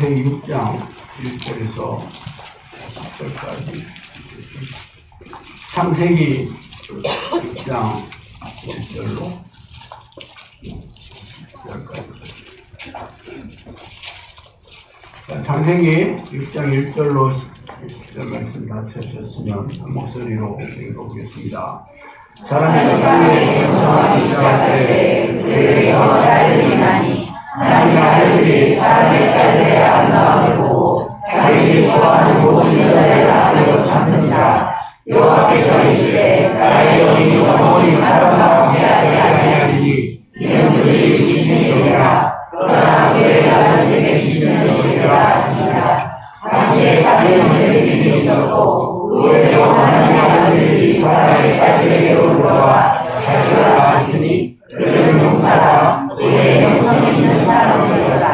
창세기 6장 1절에서 10절까지. 창세기 6장 1절로 10절까지. 창세기 6장 1절로 10절 말씀 다 찾으셨으면 목소리로 읽어보겠습니다. 사람이 땅에 영성하기 시작하되 그들의 딸들이 나니 하나님의 아들이 사람의 딸들의 아름다움을 보고 자기들이 좋아하는 모든 여자를 아내로 삼는 자 여호와께서 이르시되 나의 영이 영원히 사람과 함께하지 아니하리니 이는 그들이 귀신이니라. 그러나 그의 아들에게 귀신은 없으리라 하시니라. 당시에 땅에 형제들이 있었고 그 후에 하나님의 아들이 사람의 딸들에게로 들어와 자식을 낳았으니 그들은 용사라 그의 형성이 있는 사람들이었다.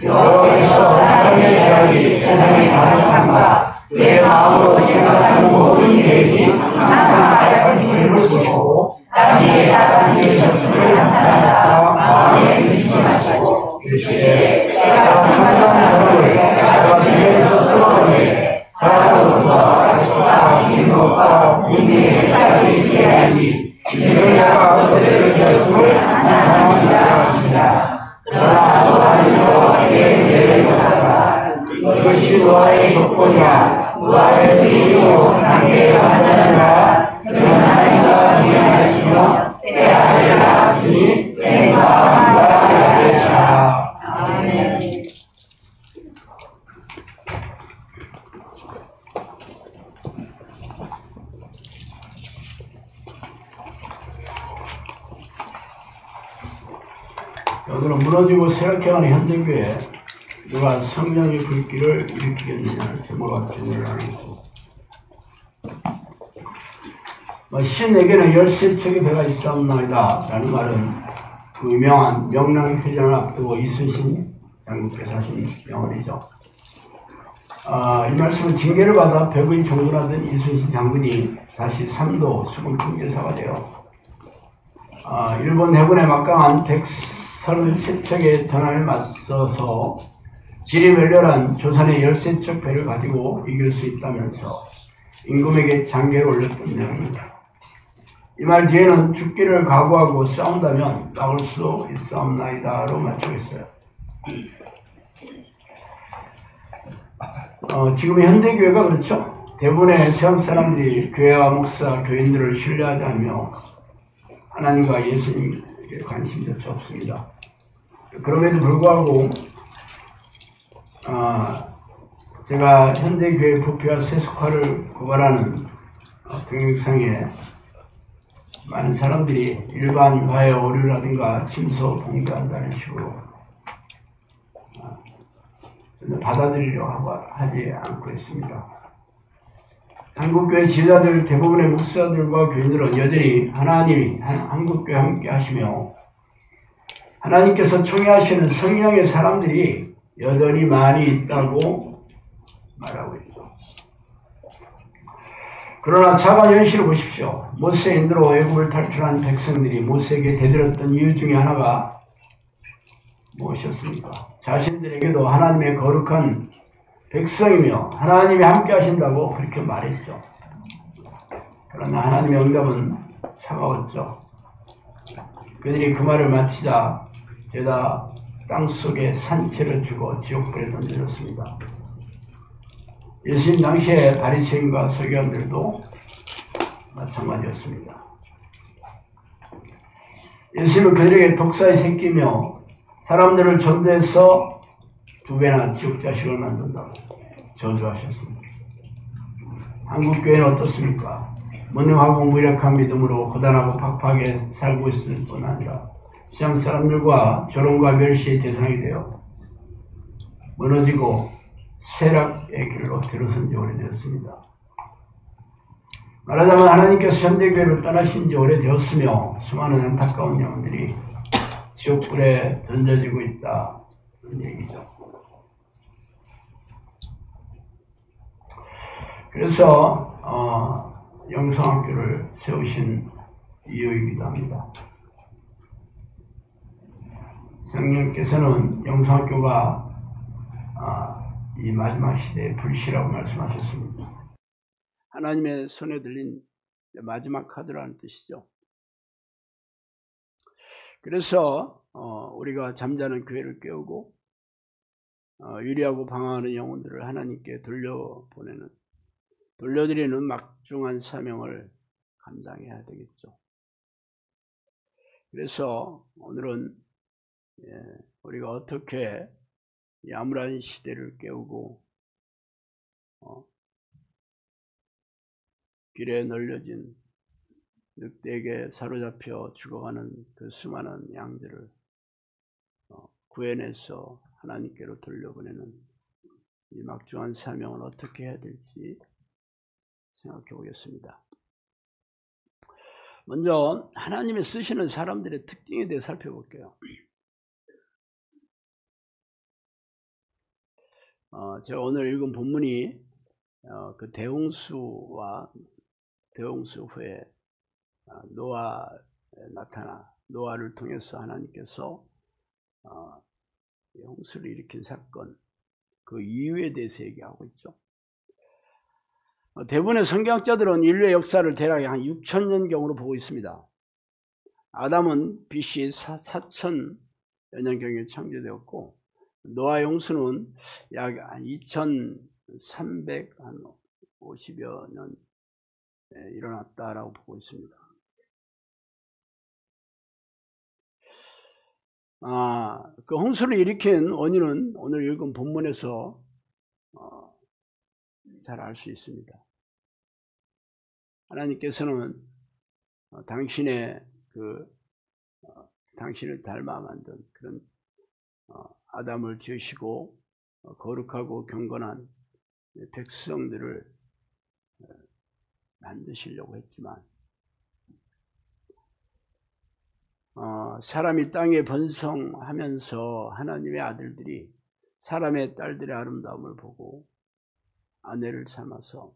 여호와께서 사람의 계획이 세상의 가능함과 그의 마음으로 생각하는 모든 계획이 항상 알아듣기를 보시고 땅 위에서 당신의 나타나사 마음에 의심하시고 이르시되 내가 참다한 사람을 내가 지혜에서 쓰러오니 사람으로부터 가치와 기능과 인생의 색깔이 피하니 이는 내가 그들을 지었음을 하나님이라 하십니다. 그러나 노아는 여호와께 은혜를 받다가 이것이 노아의 조건이야. 노아를 의인으로 단계에 완전한 자 그는 하나님과 동행하시며 새 아들을 낳았으니 생과 함과 하시라. 아멘. 오늘은 무너지고 쇠락해가는 현대교회 누가 성령의 불길을 일으키겠느냐를 제목으로 질문을 하고 신에게는 13척의 배가 있사옵나이다 라는 말은 그 유명한 명랑회전을 앞두고 이순신 장군께서 하신 명언이죠. 이 말씀은 징계를 받아 벽의 종군하던 이순신 장군이 다시 삼도 수군 통제사가 되어 일본 해군에 막강한 133척의 전함에 맞서서 질이 멸렬한 조선의 13척 배를 가지고 이길 수 있다면서 임금에게 장계를 올렸던 내용입니다. 이 말 뒤에는 죽기를 각오하고 싸운다면 나올 수 있사옵나이다로 맞추겠어요. 지금의 현대교회가 그렇죠. 대부분의 세상 사람들이 교회와 목사, 교인들을 신뢰하지 않으며 하나님과 예수님께 관심조차 없습니다. 그럼에도 불구하고 제가 현대교회 부패와 세속화를 고발하는 동영상에 많은 사람들이 일반 화해 오류라든가 침소 봉사한다는 식으로 받아들이려고 하지 않고 있습니다. 한국교회 지도자들 대부분의 목사들과 교인들은 여전히 하나님이 한국교회 함께 하시며 하나님께서 총회하시는 성령의 사람들이 여전히 많이 있다고 말하고 있죠. 그러나 차가운 현실을 보십시오. 모세의 인도로 애굽을 탈출한 백성들이 모세에게 대들었던 이유 중에 하나가 무엇이었습니까? 자신들에게도 하나님의 거룩한 백성이며 하나님이 함께 하신다고 그렇게 말했죠. 그러나 하나님의 응답은 차가웠죠. 그들이 그 말을 마치자 죄다 땅속에 산채를 주고 지옥불에 던져졌습니다. 예수님 당시에 바리새인과 서기관들도 마찬가지였습니다. 예수님은 그들에게 독사의 새끼며 사람들을 전도해서 2배나 지옥 자식을 만든다고 저주하셨습니다. 한국교회는 어떻습니까? 무능하고 무력한 믿음으로 고단하고 팍팍하게 살고 있을 뿐 아니라 세상 사람들과 조롱과 멸시의 대상이 되어 무너지고 쇠락의 길로 들어선 지 오래되었습니다. 말하자면 하나님께서 현대교회를 떠나신 지 오래되었으며 수많은 안타까운 영혼들이 지옥불에 던져지고 있다는 얘기죠. 그래서 영성학교를 세우신 이유이기도 합니다. 성령께서는 영성학교가 이 마지막 시대의 불씨라고 말씀하셨습니다. 하나님의 손에 들린 마지막 카드라는 뜻이죠. 그래서 우리가 잠자는 교회를 깨우고 유리하고 방황하는 영혼들을 하나님께 돌려드리는 막중한 사명을 감당해야 되겠죠. 그래서 오늘은 우리가 어떻게 이 암울한 시대를 깨우고 길에 널려진 늑대에게 사로잡혀 죽어가는 그 수많은 양들을 구해내서 하나님께로 돌려보내는 이 막중한 사명을 어떻게 해야 될지 생각해 보겠습니다. 먼저 하나님의 쓰시는 사람들의 특징에 대해 살펴볼게요. 제가 오늘 읽은 본문이 그 대홍수 후에 노아를 통해서 하나님께서 홍수를 일으킨 사건, 그 이유에 대해서 얘기하고 있죠. 대부분의 성경학자들은 인류의 역사를 대략 한 6,000년경으로 보고 있습니다. 아담은 BC 4,000여년경에 창조되었고 노아의 홍수는 약 2,350여 년 일어났다라고 보고 있습니다. 그 홍수를 일으킨 원인은 오늘 읽은 본문에서 잘 알 수 있습니다. 하나님께서는 당신을 닮아 만든 그런 아담을 지으시고 거룩하고 경건한 백성들을 만드시려고 했지만 사람이 땅에 번성하면서 하나님의 아들들이 사람의 딸들의 아름다움을 보고 아내를 삼아서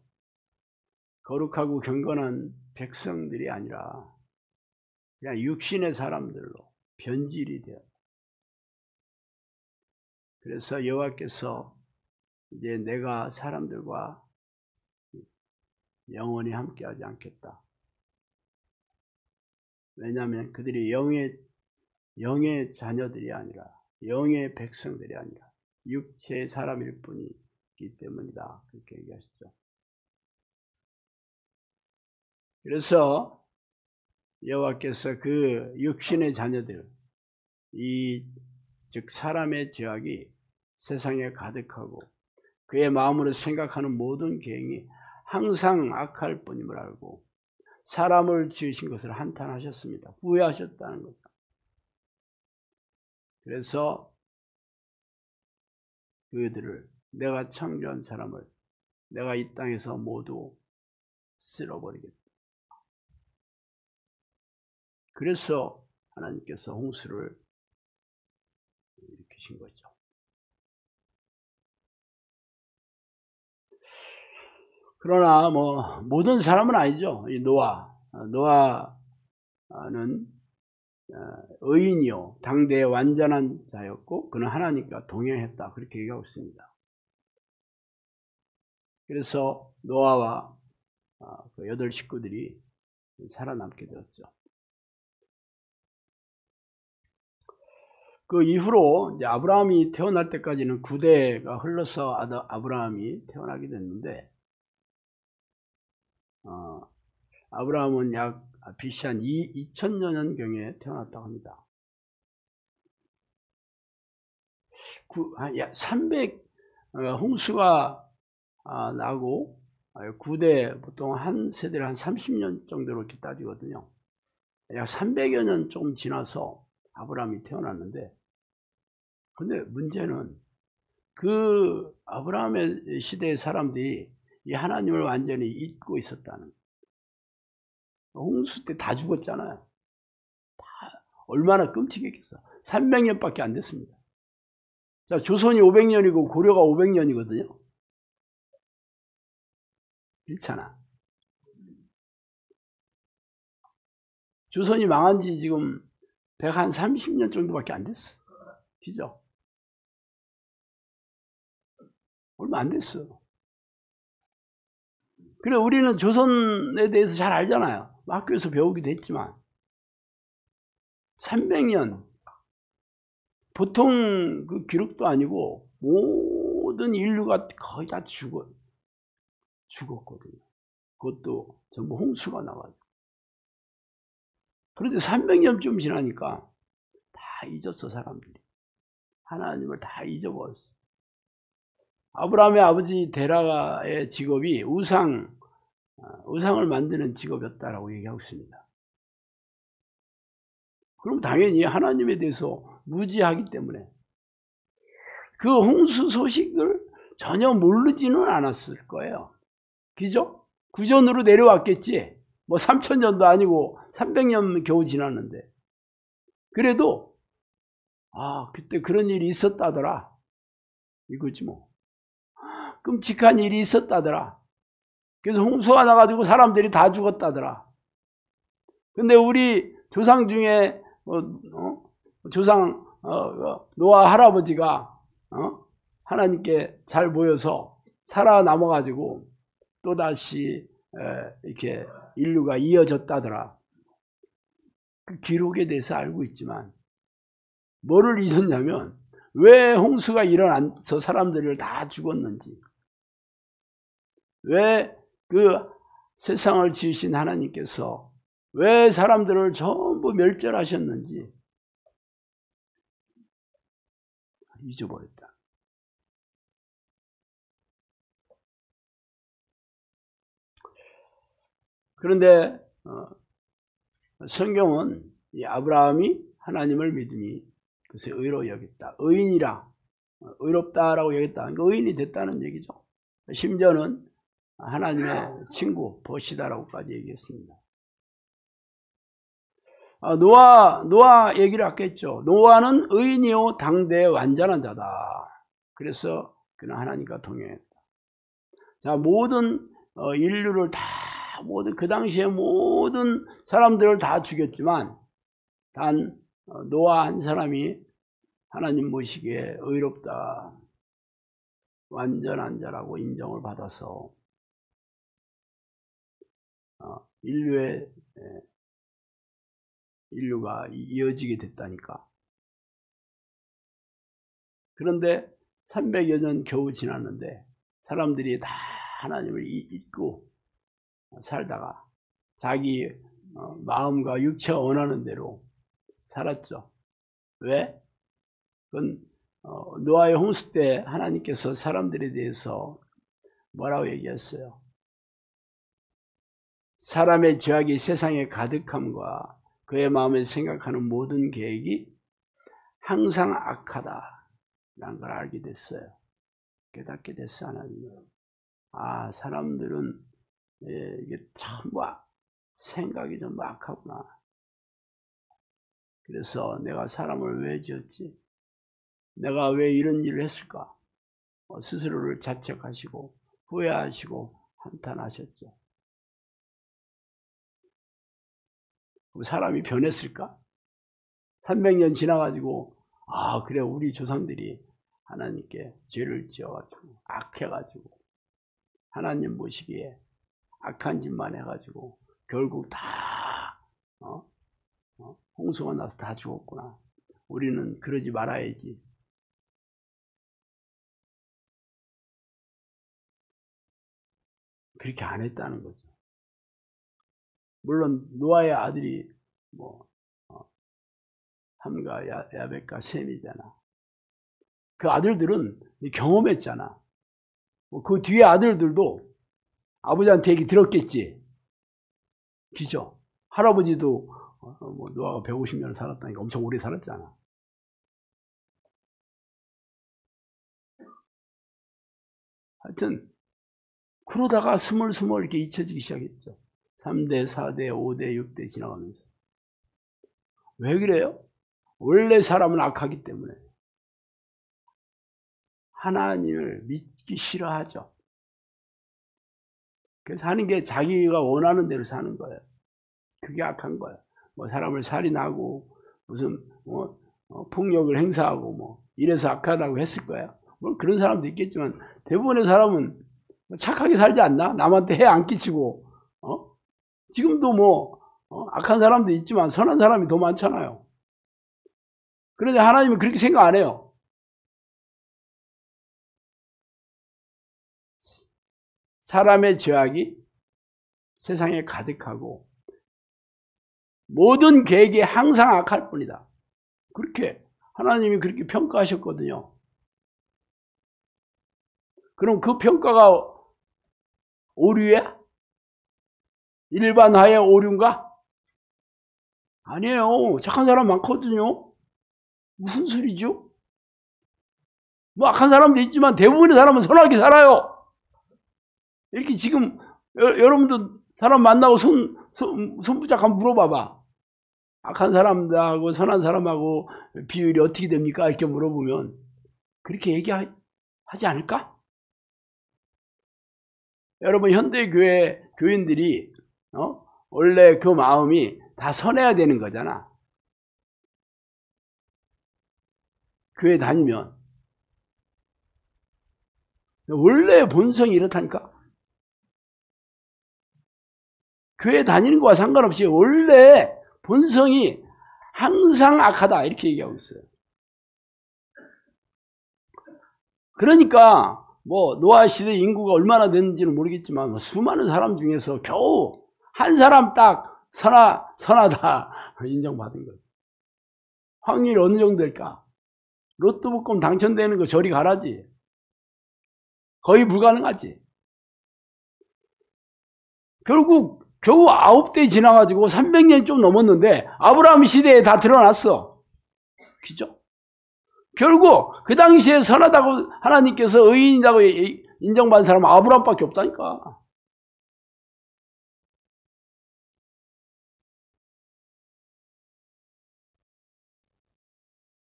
거룩하고 경건한 백성들이 아니라 그냥 육신의 사람들로 변질이 되어 그래서 여호와께서 이제 내가 사람들과 영원히 함께하지 않겠다. 왜냐하면 그들이 영의 자녀들이 아니라 영의 백성들이 아니라 육체의 사람일 뿐이기 때문이다. 그렇게 얘기하시죠. 그래서 여호와께서 그 육신의 자녀들, 즉 사람의 죄악이 세상에 가득하고 그의 마음으로 생각하는 모든 계획이 항상 악할 뿐임을 알고 사람을 지으신 것을 한탄하셨습니다. 후회하셨다는 거죠. 그래서 그들을 내가 창조한 사람을 내가 이 땅에서 모두 쓸어버리겠다. 그래서 하나님께서 홍수를 일으키신 거죠. 그러나 모든 사람은 아니죠. 이 노아는 의인이요 당대의 완전한 자였고 그는 하나님과 동행했다. 그렇게 얘기하고 있습니다. 그래서 노아와 그 8 식구들이 살아남게 되었죠. 그 이후로 이제 아브라함이 태어날 때까지는 9대가 흘러서 아브라함이 태어나게 됐는데 아브라함은 약 BC 한 2000여 년경에 태어났다고 합니다. 약 300 홍수가 나고 9대 보통 한 세대를 한 30년 정도로 이렇게 따지거든요. 약 300여 년 좀 지나서 아브라함이 태어났는데 근데 문제는 그 아브라함의 시대의 사람들이 이 하나님을 완전히 잊고 있었다는 거예요. 홍수 때 다 죽었잖아요. 얼마나 끔찍했겠어. 300년밖에 안 됐습니다. 자, 조선이 500년이고 고려가 500년이거든요. 그렇잖아. 조선이 망한 지 지금 130년 정도밖에 안 됐어. 그죠? 얼마 안 됐어. 그래, 우리는 조선에 대해서 잘 알잖아요. 학교에서 배우기도 했지만. 300년. 보통 그 기록도 아니고, 모든 인류가 거의 다 죽었거든요. 그것도 전부 홍수가 나가지고. 그런데 300년쯤 지나니까 다 잊었어, 사람들이. 하나님을 다 잊어버렸어. 아브라함의 아버지 데라의 직업이 우상을 만드는 직업이었다라고 얘기하고 있습니다. 그럼 당연히 하나님에 대해서 무지하기 때문에 그 홍수 소식을 전혀 모르지는 않았을 거예요. 그죠? 구전으로 내려왔겠지. 뭐 3000년도 아니고 300년 겨우 지났는데. 그래도 그때 그런 일이 있었다더라. 이거지 뭐. 끔찍한 일이 있었다더라. 그래서 홍수가 나가지고 사람들이 다 죽었다더라. 근데 우리 조상 중에 조상 노아 할아버지가 하나님께 잘 모여서 살아남아가지고 또다시 이렇게 인류가 이어졌다더라. 그 기록에 대해서 알고 있지만 뭐를 잊었냐면 왜 홍수가 일어나서 사람들을 다 죽었는지, 왜 그 세상을 지으신 하나님께서 왜 사람들을 전부 멸절하셨는지 잊어버렸다. 그런데 성경은 이 아브라함이 하나님을 믿음이 그것을 의로 여겼다. 의인이라, 의롭다라고 여겼다. 그러니까 의인이 됐다는 얘기죠. 심지어는 하나님의 친구, 보시다라고까지 얘기했습니다. 노아 얘기를 아까 했죠. 노아는 의인이요 당대의 완전한 자다. 그래서 그는 하나님과 동행했다. 자, 모든 인류를 모든 그 당시에 모든 사람들을 다 죽였지만 단 노아 한 사람이 하나님 보시기에 의롭다, 완전한 자라고 인정을 받아서 인류가 이어지게 됐다니까. 그런데 300여 년 겨우 지났는데 사람들이 다 하나님을 잊고 살다가 자기 마음과 육체가 원하는 대로 살았죠. 왜? 그건 노아의 홍수 때 하나님께서 사람들에 대해서 뭐라고 얘기했어요? 사람의 죄악이 세상에 가득함과 그의 마음에 생각하는 모든 계획이 항상 악하다라는 걸 알게 됐어요. 깨닫게 됐어, 하나님은. 사람들은 이게 참 생각이 좀 악하구나. 그래서 내가 사람을 왜 지었지? 내가 왜 이런 일을 했을까? 스스로를 자책하시고 후회하시고 한탄하셨죠. 사람이 변했을까? 300년 지나가지고 그래 우리 조상들이 하나님께 죄를 지어가지고 악해가지고 하나님 보시기에 악한 짓만 해가지고 결국 다 홍수가 나서 다 죽었구나. 우리는 그러지 말아야지. 그렇게 안 했다는 거죠. 물론 노아의 아들이 함과 야벳과 셈이잖아. 그 아들들은 경험했잖아. 그 뒤에 아들들도 아버지한테 얘기 들었겠지. 그죠? 할아버지도 노아가 150년을 살았다니까 엄청 오래 살았잖아. 하여튼 그러다가 스멀스멀 이렇게 잊혀지기 시작했죠. 3대, 4대, 5대, 6대 지나가면서. 왜 그래요? 원래 사람은 악하기 때문에 하나님을 믿기 싫어하죠. 그래서 하는 게 자기가 원하는 대로 사는 거예요. 그게 악한 거예요. 사람을 살인하고 무슨 폭력을 행사하고 이래서 악하다고 했을 거예요. 뭐 그런 사람도 있겠지만 대부분의 사람은 착하게 살지 않나? 남한테 해 안 끼치고 지금도 뭐 악한 사람도 있지만 선한 사람이 더 많잖아요. 그런데 하나님은 그렇게 생각 안 해요. 사람의 죄악이 세상에 가득하고 모든 계획이 항상 악할 뿐이다. 그렇게 하나님이 그렇게 평가하셨거든요. 그럼 그 평가가 오류야? 일반화의 오류인가? 아니에요. 착한 사람 많거든요. 무슨 소리죠? 뭐 악한 사람도 있지만 대부분의 사람은 선하게 살아요. 이렇게 지금 여러분도 사람 만나고 손부작 한번 물어봐봐. 악한 사람하고 선한 사람하고 비율이 어떻게 됩니까? 이렇게 물어보면 그렇게 얘기하지 않을까? 여러분 현대교회 교인들이 원래 그 마음이 다 선해야 되는 거잖아. 교회 다니면 원래 본성이 이렇다니까. 교회 다니는 거와 상관없이 원래 본성이 항상 악하다 이렇게 얘기하고 있어요. 그러니까 뭐 노아 시대 인구가 얼마나 됐는지는 모르겠지만 수많은 사람 중에서 겨우 한 사람 딱 선하다 인정받은 거예요. 확률이 어느 정도 될까? 로또 복권 당첨되는 거 저리 가라지. 거의 불가능하지. 결국 겨우 9대 지나가지고 300년 좀 넘었는데 아브라함 시대에 다 드러났어. 그죠? 결국 그 당시에 선하다고 하나님께서 의인이라고 인정받은 사람은 아브라함밖에 없다니까.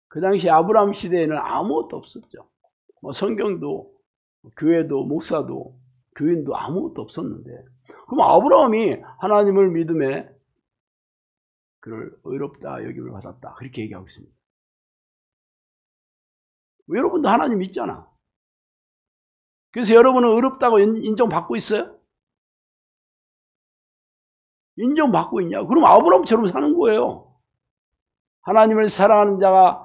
그 당시 아브라함 시대에는 아무것도 없었죠. 뭐 성경도 교회도 목사도 교인도 아무것도 없었는데 그럼 아브라함이 하나님을 믿음에 그를 의롭다 여김을 받았다 그렇게 얘기하고 있습니다. 여러분도 하나님 믿잖아. 그래서 여러분은 의롭다고 인정받고 있어요? 인정받고 있냐? 그럼 아브라함처럼 사는 거예요. 하나님을 사랑하는 자가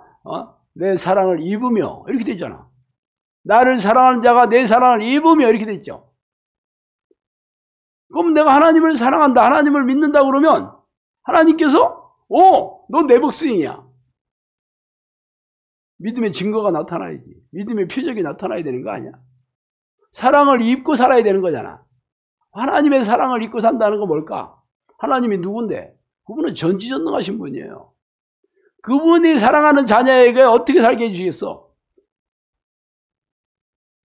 내 사랑을 입으며 이렇게 되잖아. 나를 사랑하는 자가 내 사랑을 입으며 이렇게 되죠. 그럼 내가 하나님을 사랑한다, 하나님을 믿는다 그러면 하나님께서 너 내 백성이야. 믿음의 증거가 나타나야지. 믿음의 표적이 나타나야 되는 거 아니야? 사랑을 입고 살아야 되는 거잖아. 하나님의 사랑을 입고 산다는 건 뭘까? 하나님이 누군데? 그분은 전지전능하신 분이에요. 그분이 사랑하는 자녀에게 어떻게 살게 해주시겠어?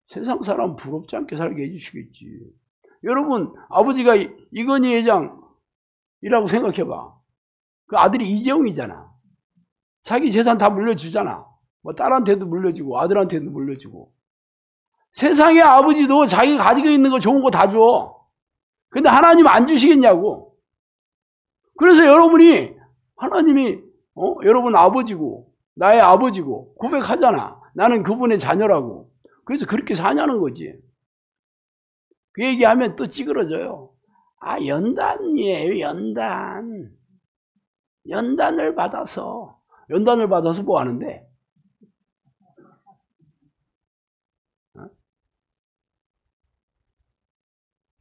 세상 사람 부럽지 않게 살게 해주시겠지. 여러분 아버지가 이건희 회장이라고 생각해봐. 그 아들이 이재용이잖아. 자기 재산 다 물려주잖아. 뭐 딸한테도 물려주고 아들한테도 물려주고. 세상의 아버지도 자기가 가지고 있는 거 좋은 거 다 줘. 근데 하나님 안 주시겠냐고. 그래서 여러분이 하나님이 여러분 아버지고 나의 아버지고 고백하잖아. 나는 그분의 자녀라고. 그래서 그렇게 사냐는 거지. 그 얘기하면 또 찌그러져요. 연단이에요. 연단을 받아서 뭐 하는데?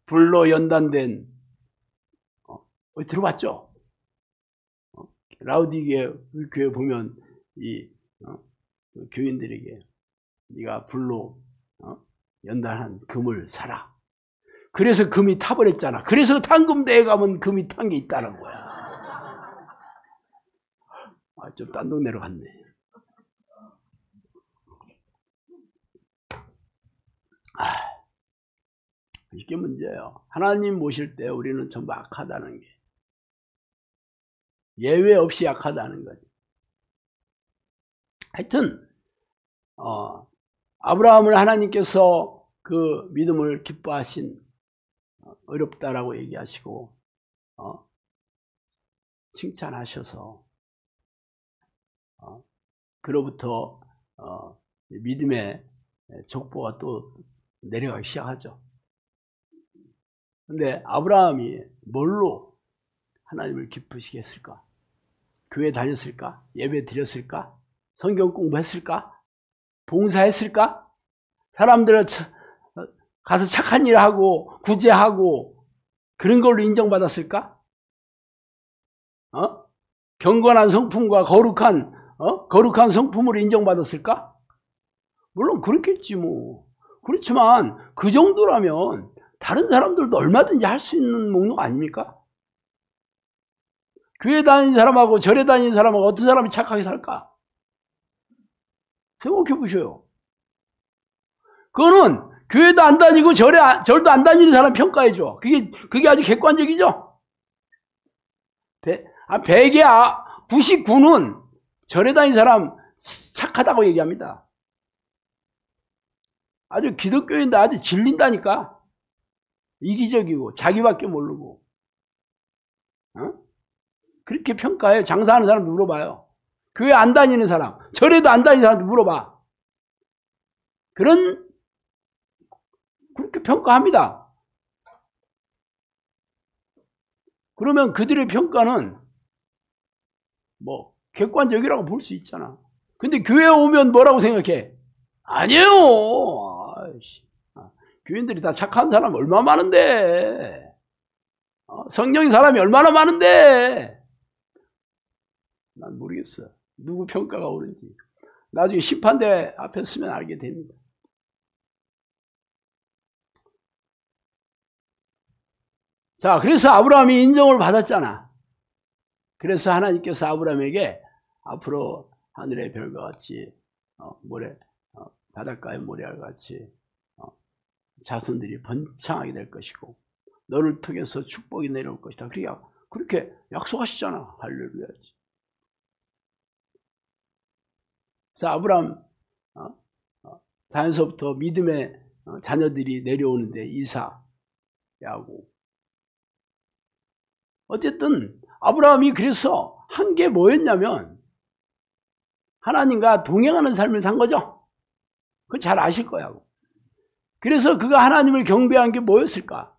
불로 연단된 들어봤죠? 라우디게 교회 보면 이 교인들에게 네가 불로 연단한 금을 사라. 그래서 금이 타버렸잖아. 그래서 탕금대에 가면 금이 탄 게 있다는 거야. 좀 딴 동네로 갔네. 이게 문제예요. 하나님 모실 때 우리는 전부 악하다는 게. 예외 없이 약하다는 거지. 하여튼 아브라함을 하나님께서 그 믿음을 기뻐하신 어렵다라고 얘기하시고 칭찬하셔서 그로부터 믿음의 족보가 또 내려가기 시작하죠. 근데 아브라함이 뭘로 하나님을 기쁘시게 했을까? 교회 다녔을까? 예배 드렸을까? 성경 공부했을까? 봉사했을까? 사람들을 가서 착한 일 하고 구제하고 그런 걸로 인정받았을까? 경건한 성품과 거룩한 성품으로 인정받았을까? 물론 그렇겠지 뭐. 그렇지만 그 정도라면 다른 사람들도 얼마든지 할 수 있는 목록 아닙니까? 교회 다니는 사람하고 절에 다니는 사람하고 어떤 사람이 착하게 살까? 생각해 보셔요. 그거는 교회도 안 다니고 절도 안 다니는 사람 평가해줘. 그게 아주 객관적이죠? 100의 99는 절에 다니는 사람 착하다고 얘기합니다. 아주 기독교인도 아주 질린다니까. 이기적이고 자기밖에 모르고. 그렇게 평가해요. 장사하는 사람 물어봐요. 교회 안 다니는 사람, 절에도 안 다니는 사람도 물어봐. 그렇게 평가합니다. 그러면 그들의 평가는 뭐 객관적이라고 볼 수 있잖아. 근데 교회에 오면 뭐라고 생각해? 아니에요. 교인들이 다 착한 사람 얼마나 많은데. 성령인 사람이 얼마나 많은데. 난 모르겠어. 누구 평가가 옳은지. 나중에 심판대 앞에 서면 알게 됩니다. 자, 그래서 아브라함이 인정을 받았잖아. 그래서 하나님께서 아브라함에게 앞으로 하늘의 별과 같이 모래, 바닷가의 모래알 같이 자손들이 번창하게 될 것이고 너를 통해서 축복이 내려올 것이다. 그렇게 약속하시잖아. 할렐루야지. 그래서 아브라함 자연서부터 믿음의 자녀들이 내려오는데 이삭, 야곱. 어쨌든 아브라함이 그래서 한 게 뭐였냐면 하나님과 동행하는 삶을 산 거죠. 그거 잘 아실 거야. 그래서 그가 하나님을 경배한 게 뭐였을까?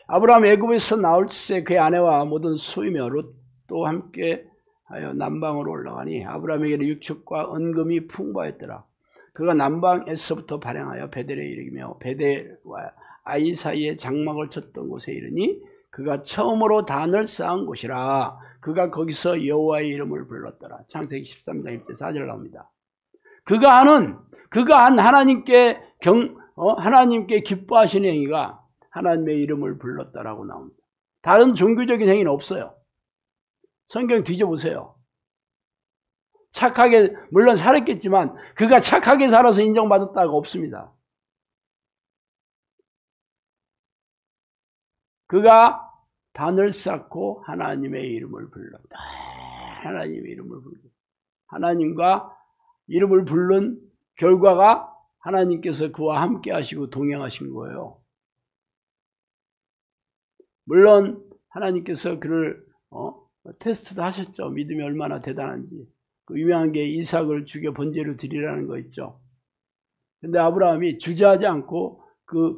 아브라함 애굽에서 나올 때 그의 아내와 모든 소유며 롯도 함께 하여 남방으로 올라가니 아브라함에게는 육축과 은금이 풍부하였더라. 그가 남방에서부터 발행하여 베델에 이르며 베델과 아이 사이에 장막을 쳤던 곳에 이르니 그가 처음으로 단을 쌓은 곳이라. 그가 거기서 여호와의 이름을 불렀더라. 창세기 13장 1절 4절 나옵니다. 그가 한 하나님께 기뻐하시는 행위가 하나님의 이름을 불렀다라고 나옵니다. 다른 종교적인 행위는 없어요. 성경 뒤져보세요. 착하게 물론 살았겠지만 그가 착하게 살아서 인정받았다가 없습니다. 그가 단을 쌓고 하나님의 이름을 불렀다. 하나님의 이름을 불렀다. 하나님과 이름을 부른 결과가 하나님께서 그와 함께 하시고 동행하신 거예요. 물론 하나님께서 그를 테스트도 하셨죠. 믿음이 얼마나 대단한지. 그 유명한 게 이삭을 죽여 번제로 드리라는 거 있죠. 근데 아브라함이 주저하지 않고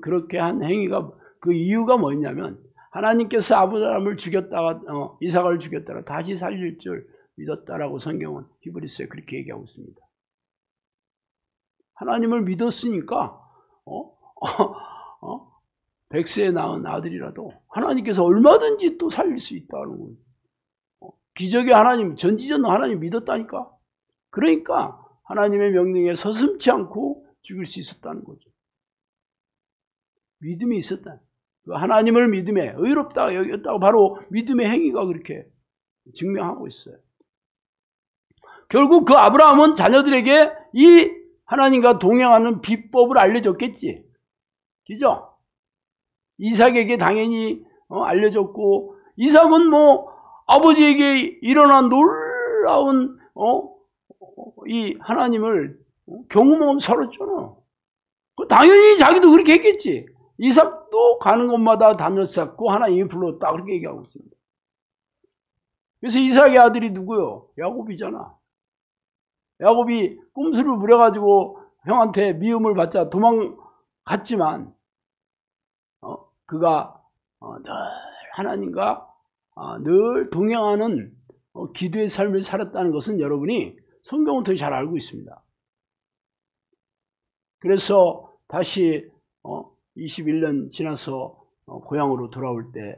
그렇게 한 행위가 그 이유가 뭐였냐면 하나님께서 아브라함을 죽였다가 이삭을 죽였다가 다시 살릴 줄 믿었다라고 성경은 히브리서에 그렇게 얘기하고 있습니다. 하나님을 믿었으니까 100세에 낳은 아들이라도 하나님께서 얼마든지 또 살릴 수 있다는 거예요. 기적의 하나님, 전지전능 하나님 믿었다니까. 그러니까 하나님의 명령에 서슴지 않고 죽일 수 있었다는 거죠. 믿음이 있었다. 하나님을 믿음에 의롭다 여겼다고 바로 믿음의 행위가 그렇게 증명하고 있어요. 결국 그 아브라함은 자녀들에게 이 하나님과 동행하는 비법을 알려줬겠지. 그죠? 이삭에게 당연히 알려줬고 이삭은 뭐 아버지에게 일어난 놀라운 이 하나님을 경험하면 살았잖아. 당연히 자기도 그렇게 했겠지. 이삭도 가는 곳마다 단을 쌓고 하나님이 불렀다 그렇게 얘기하고 있습니다. 그래서 이삭의 아들이 누구요? 야곱이잖아. 야곱이 꼼수를 부려가지고 형한테 미움을 받자 도망갔지만 그가 늘 하나님과 늘 동행하는 기도의 삶을 살았다는 것은 여러분이 성경을 통해 잘 알고 있습니다. 그래서 다시 21년 지나서 고향으로 돌아올 때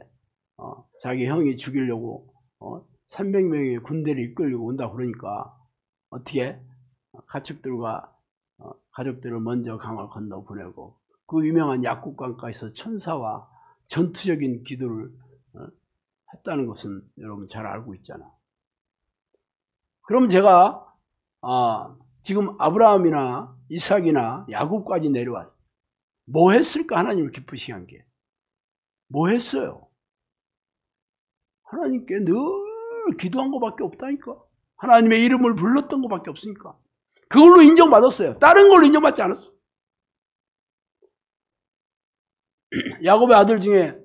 자기 형이 죽이려고 300명의 군대를 이끌고 온다 그러니까 어떻게 가족들을 먼저 강을 건너 보내고 그 유명한 약국강가에서 천사와 전투적인 기도를 했다는 것은 여러분 잘 알고 있잖아. 그럼 제가 지금 아브라함이나 이삭이나 야곱까지 내려왔어요. 뭐 했을까? 하나님을 기쁘시게 한 게. 뭐 했어요? 하나님께 늘 기도한 것밖에 없다니까. 하나님의 이름을 불렀던 것밖에 없으니까. 그걸로 인정받았어요. 다른 걸로 인정받지 않았어. 야곱의 아들 중에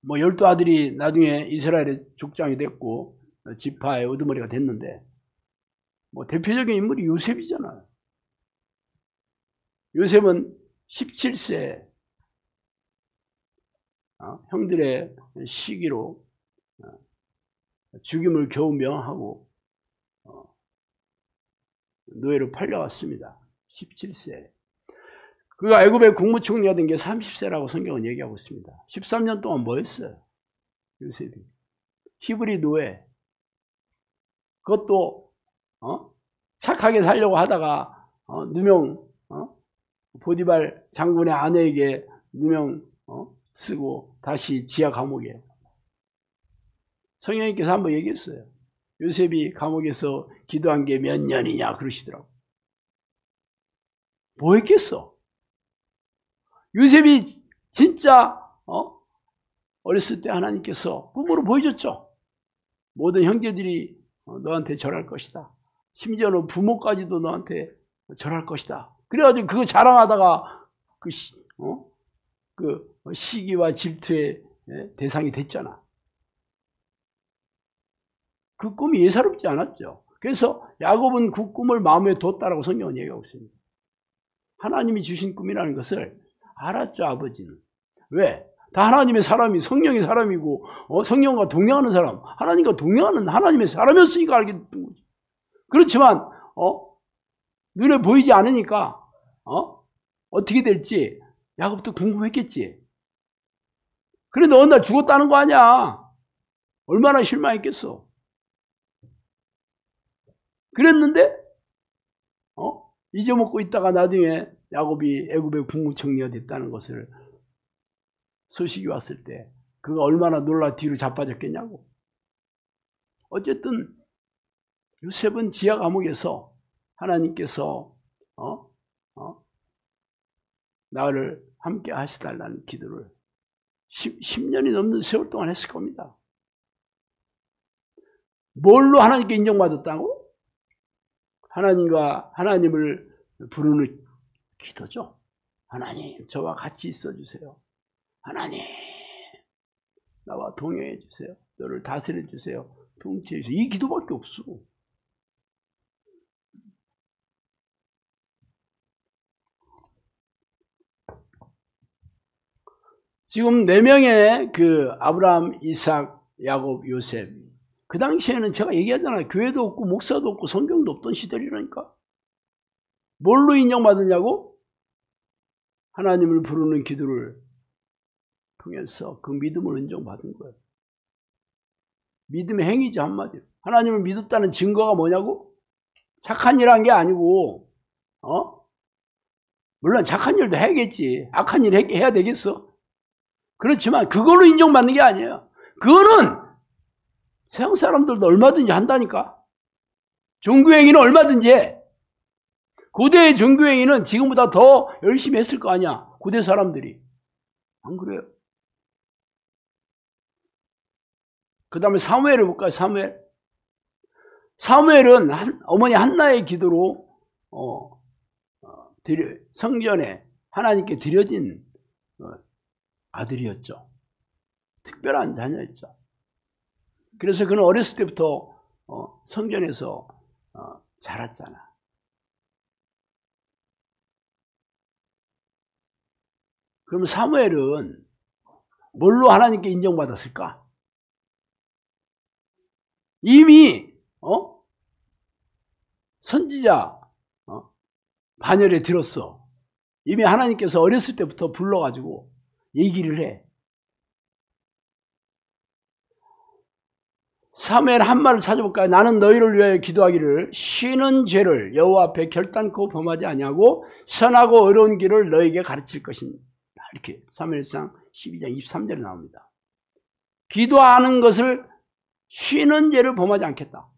12아들이 나중에 이스라엘의 족장이 됐고 지파의 우두머리가 됐는데 대표적인 인물이 요셉이잖아요. 요셉은 17세 형들의 시기로 죽임을 겨우 명하고 노예로 팔려왔습니다. 17세. 그가 애굽의 국무총리가 된 게 30세라고 성경은 얘기하고 있습니다. 13년 동안 뭐 했어요? 요셉이. 히브리 노예. 그것도 착하게 살려고 하다가 누명 보디발 장군의 아내에게 누명 쓰고 다시 지하 감옥에. 성령님께서 한번 얘기했어요. 요셉이 감옥에서 기도한 게 몇 년이냐 그러시더라고. 뭐 했겠어? 요셉이 진짜 어렸을 때 하나님께서 꿈으로 보여줬죠. 모든 형제들이 너한테 절할 것이다. 심지어는 부모까지도 너한테 절할 것이다. 그래가지고 그거 자랑하다가 그 시기와 질투의 대상이 됐잖아. 그 꿈이 예사롭지 않았죠. 그래서 야곱은 그 꿈을 마음에 뒀다라고 성경은 얘기하고 있습니다. 하나님이 주신 꿈이라는 것을 알았죠, 아버지는. 왜? 다 하나님의 사람이, 성령의 사람이고 성령과 동행하는 사람, 하나님과 동행하는 하나님의 사람이었으니까 알게 됐던 거죠. 그렇지만 눈에 보이지 않으니까 어떻게 될지 야곱도 궁금했겠지. 그런데 어느 날 죽었다는 거 아니야. 얼마나 실망했겠어. 그랬는데 잊어먹고 있다가 나중에 야곱이 애굽의 국무총리가 됐다는 것을 소식이 왔을 때 그가 얼마나 놀라 뒤로 자빠졌겠냐고. 어쨌든 요셉은 지하 감옥에서 하나님께서 나를 함께 하시달라는 기도를 10년이 넘는 세월 동안 했을 겁니다. 뭘로 하나님께 인정받았다고? 하나님을 부르는 기도죠. 하나님, 저와 같이 있어 주세요. 하나님, 나와 동행해 주세요. 너를 다스려 주세요. 통치해 주세요. 이 기도밖에 없어. 지금 4명의 그 아브라함, 이삭, 야곱, 요셉. 그 당시에는 제가 얘기하잖아요. 교회도 없고 목사도 없고 성경도 없던 시절이라니까. 뭘로 인정받느냐고? 하나님을 부르는 기도를 통해서 그 믿음을 인정받은 거예요. 믿음의 행위죠, 한마디로. 하나님을 믿었다는 증거가 뭐냐고? 착한 일 한 게 아니고 물론 착한 일도 해야겠지. 악한 일 해야 되겠어? 그렇지만 그걸로 인정받는 게 아니에요. 그거는 세상 사람들도 얼마든지 한다니까. 종교행위는 얼마든지 해. 고대의 종교행위는 지금보다 더 열심히 했을 거 아니야. 고대 사람들이. 안 그래요? 그 다음에 사무엘을 볼까요? 사무엘은 어머니 한나의 기도로 성전에 하나님께 드려진 아들이었죠. 특별한 자녀였죠. 그래서 그는 어렸을 때부터 성전에서 자랐잖아. 그럼 사무엘은 뭘로 하나님께 인정받았을까? 이미 선지자 반열에 들었어. 이미 하나님께서 어렸을 때부터 불러가지고 얘기를 해. 사무엘 한 말을 찾아볼까요? 나는 너희를 위하여 기도하기를 쉬는 죄를 여호와 앞에 결단코 범하지 아니하고 선하고 어려운 길을 너에게 가르칠 것이다. 이렇게 사무엘상 12장 23절에 나옵니다. 기도하는 것을 쉬는 죄를 범하지 않겠다.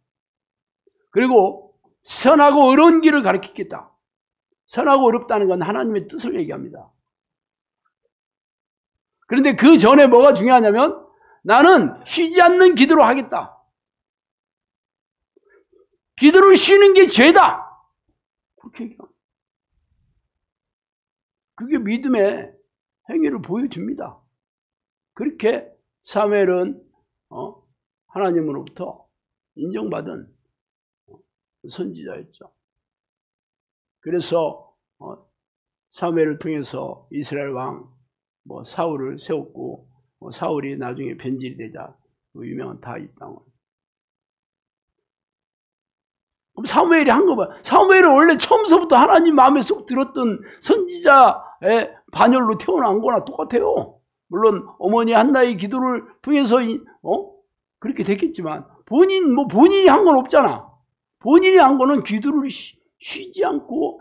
그리고 선하고 어려운 길을 가르치겠다. 선하고 어렵다는 건 하나님의 뜻을 얘기합니다. 그런데 그 전에 뭐가 중요하냐면 나는 쉬지 않는 기도를 하겠다. 기도를 쉬는 게 죄다. 그렇게 얘기합니다. 그게 믿음의 행위를 보여줍니다. 그렇게 사무엘은 하나님으로부터 인정받은 선지자였죠. 그래서 사무엘을 통해서 이스라엘 왕 사울을 세웠고 사울이 나중에 변질이 되자 그 유명한 다윗 왕을. 그럼 사무엘이 한 거 봐. 사무엘은 원래 처음서부터 하나님 마음에 쏙 들었던 선지자의 반열로 태어난 거나 똑같아요. 물론 어머니 한나의 기도를 통해서 그렇게 됐겠지만 본인이 한 건 없잖아. 본인이 한 거는 기도를 쉬지 않고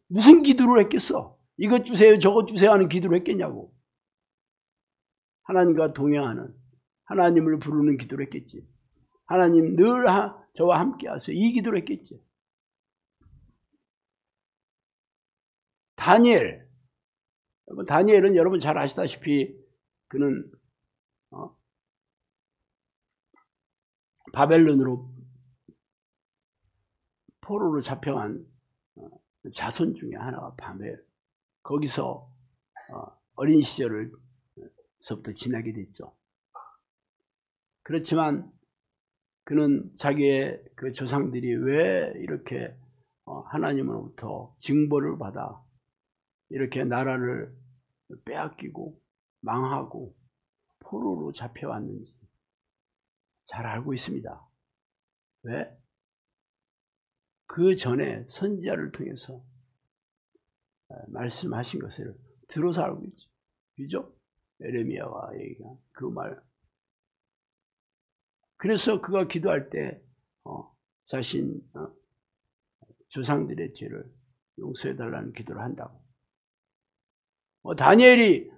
무슨 기도를 했겠어? 이것 주세요 저것 주세요 하는 기도를 했겠냐고. 하나님과 동행하는 하나님을 부르는 기도를 했겠지. 하나님 늘 저와 함께 하세요. 이 기도를 했겠지. 다니엘은 여러분 잘 아시다시피 그는 바벨론으로 포로로 잡혀간 자손 중에 하나가 바벨. 거기서 어린 시절서부터 지나게 됐죠. 그렇지만 그는 자기의 그 조상들이 왜 이렇게 하나님으로부터 징벌을 받아 이렇게 나라를 빼앗기고 망하고 포로로 잡혀왔는지 잘 알고 있습니다. 왜? 그 전에 선지자를 통해서 말씀하신 것을 들어서 알고 있죠. 그죠? 에레미야가 얘기한 그 말. 그래서 그가 기도할 때 자신 조상들의 죄를 용서해달라는 기도를 한다고. 다니엘이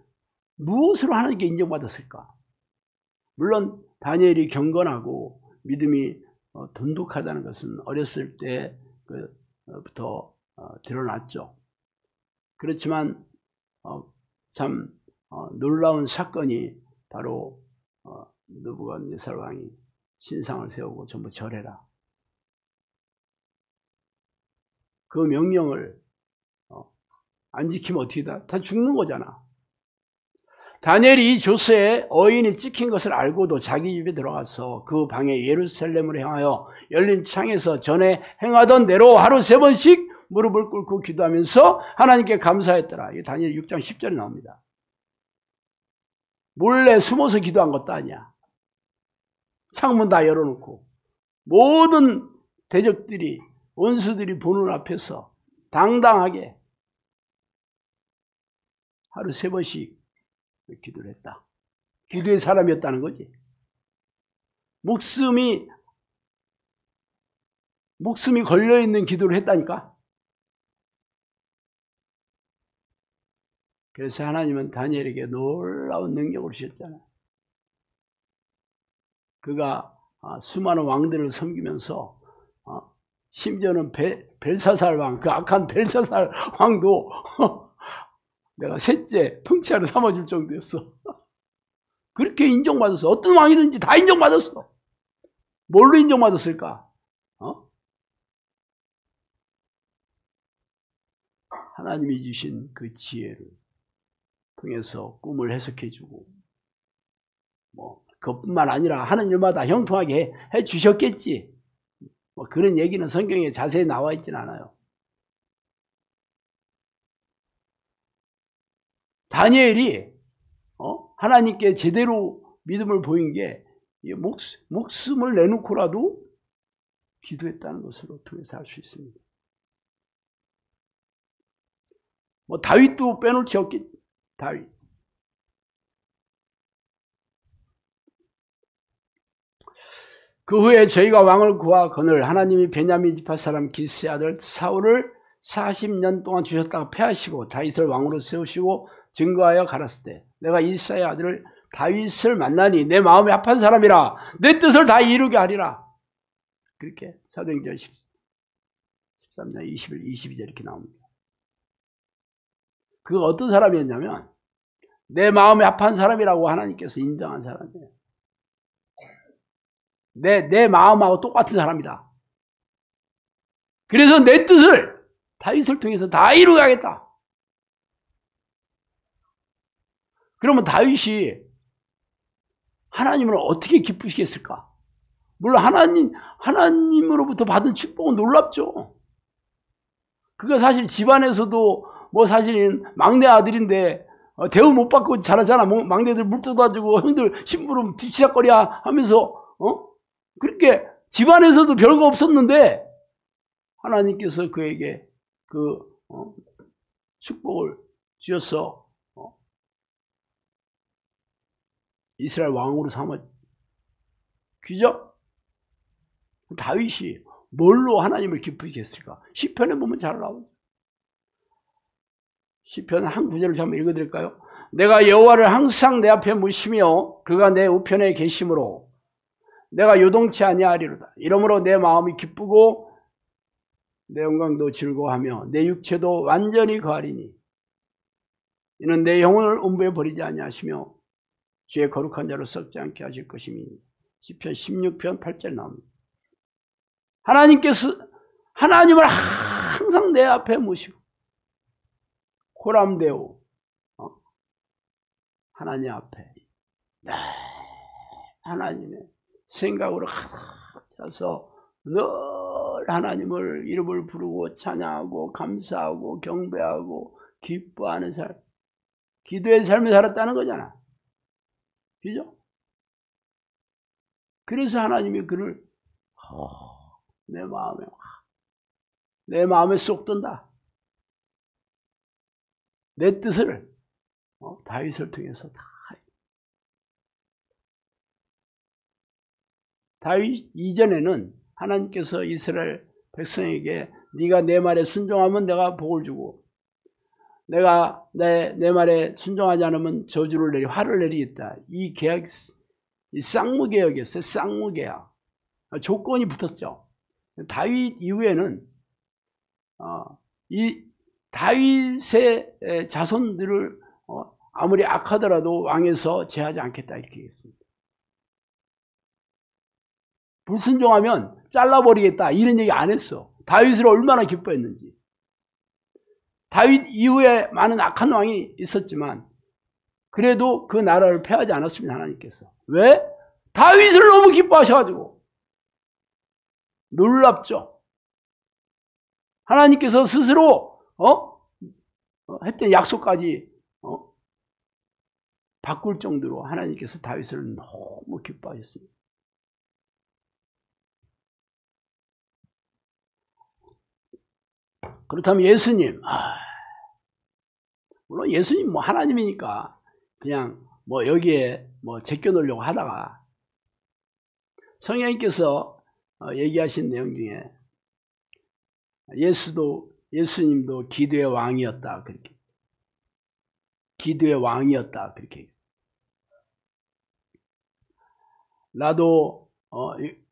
무엇으로 하나님께 인정받았을까? 물론 다니엘이 경건하고 믿음이 돈독하다는 것은 어렸을 때부터 드러났죠. 그렇지만 참 놀라운 사건이 바로 느부갓네살 왕이 신상을 세우고 전부 절해라. 그 명령을 안 지키면 어떻게 다 죽는 거잖아. 다니엘이 이 조서에 어인이 찍힌 것을 알고도 자기 집에 들어가서 그 방에 예루살렘으로 향하여 열린 창에서 전에 행하던 대로 하루 3번씩 무릎을 꿇고 기도하면서 하나님께 감사했더라. 이 다니엘 6장 10절에 나옵니다. 몰래 숨어서 기도한 것도 아니야. 창문 다 열어놓고 모든 대적들이 원수들이 보는 앞에서 당당하게 하루 3번씩 기도를 했다. 기도의 사람이었다는 거지. 목숨이 걸려있는 기도를 했다니까. 그래서 하나님은 다니엘에게 놀라운 능력을 주셨잖아요. 그가 수많은 왕들을 섬기면서 심지어는 벨사살 왕, 그 악한 벨사살 왕도 내가 셋째 통치하러 삼아줄 정도였어. 그렇게 인정받았어. 어떤 왕이든지 다 인정받았어. 뭘로 인정받았을까? 하나님이 주신 그 지혜를 통해서 꿈을 해석해주고 그것뿐만 아니라 하는 일마다 형통하게 해 주셨겠지. 뭐 그런 얘기는 성경에 자세히 나와 있진 않아요. 다니엘이 하나님께 제대로 믿음을 보인 게 목숨을 내놓고라도 기도했다는 것으로 통해서 알 수 있습니다. 뭐 다윗도 빼놓지 없기. 다윗. 그 후에 저희가 왕을 구하거늘 하나님이 베냐민 지파 사람 기스의 아들 사울을 40년 동안 주셨다가 패하시고 다윗을 왕으로 세우시고 증거하여 가랐을 때 내가 이사의 아들을 다윗을 만나니 내 마음에 합한 사람이라 내 뜻을 다 이루게 하리라. 그렇게 사도행전 13장 21, 22절 이렇게 나옵니다. 그 어떤 사람이었냐면 내 마음에 합한 사람이라고 하나님께서 인정한 사람이에요. 내 마음하고 똑같은 사람이다. 그래서 내 뜻을 다윗을 통해서 다 이루게 하겠다. 그러면 다윗이 하나님을 어떻게 기쁘시겠을까? 물론 하나님으로부터 받은 축복은 놀랍죠. 그가 사실 집안에서도 뭐 사실 막내 아들인데 대우 못 받고 자라잖아. 막내들 물 뜯어가지고 형들 심부름 뒤치락거려 하면서 그렇게 집안에서도 별거 없었는데 하나님께서 그에게 그 축복을 주셔서 이스라엘 왕으로 삼아 그죠? 다윗이 뭘로 하나님을 기쁘게 했을까? 시편에 보면 잘 나오죠. 시편 한 구절을 한번 읽어드릴까요? 내가 여호와를 항상 내 앞에 모시며 그가 내 우편에 계심으로 내가 요동치 아니하리로다. 이러므로 내 마음이 기쁘고 내 영광도 즐거워하며 내 육체도 완전히 거하리니 이는 내 영혼을 음부에 버리지 아니하시며 주의 거룩한 자로 썩지 않게 하실 것이니 시편 16편 8절 나옵니다. 하나님께서 하나님을 항상 내 앞에 모시고 호람되오 하나님 앞에 하나님의 생각으로 가득 차서 늘 하나님을 이름을 부르고 찬양하고 감사하고 경배하고 기뻐하는 삶, 기도의 삶을 살았다는 거잖아. 그죠? 그래서 하나님이 그를 내 마음에 쏙 든다. 내 뜻을 다윗을 통해서 다. 다윗 이전에는 하나님께서 이스라엘 백성에게 네가 내 말에 순종하면 내가 복을 주고 내가 내 말에 순종하지 않으면 저주를 내리 화를 내리겠다. 이 계약, 이 쌍무계약이었어요. 쌍무계약. 조건이 붙었죠. 다윗 이후에는 이 다윗의 자손들을 아무리 악하더라도 왕에서 제하지 않겠다 이렇게 했습니다. 불순종하면 잘라버리겠다 이런 얘기 안 했어. 다윗을 얼마나 기뻐했는지. 다윗 이후에 많은 악한 왕이 있었지만 그래도 그 나라를 패하지 않았습니다. 하나님께서. 왜? 다윗을 너무 기뻐하셔가지고. 놀랍죠. 하나님께서 스스로 했던 약속까지 바꿀 정도로 하나님께서 다윗을 너무 기뻐하셨습니다. 그렇다면 예수님, 물론 예수님 뭐 하나님이니까 그냥 뭐 여기에 뭐 제껴 놓으려고 하다가 성령님께서 얘기하신 내용 중에 예수님도 기도의 왕이었다 그렇게. 기도의 왕이었다 그렇게. 나도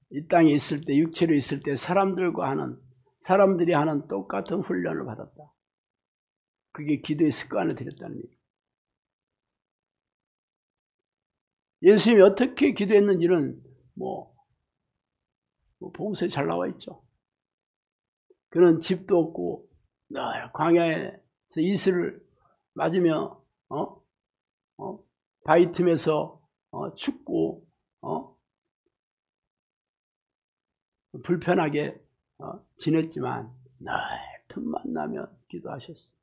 이 땅에 있을 때 육체로 있을 때 사람들이 하는 똑같은 훈련을 받았다. 그게 기도의 습관을 들였다는 얘기. 예수님이 어떻게 기도했는지는 복음서에 잘 나와 있죠. 그는 집도 없고 광야에서 이슬을 맞으며 바위 틈에서 춥고 불편하게 지냈지만 늘 틈만 나면 기도하셨어.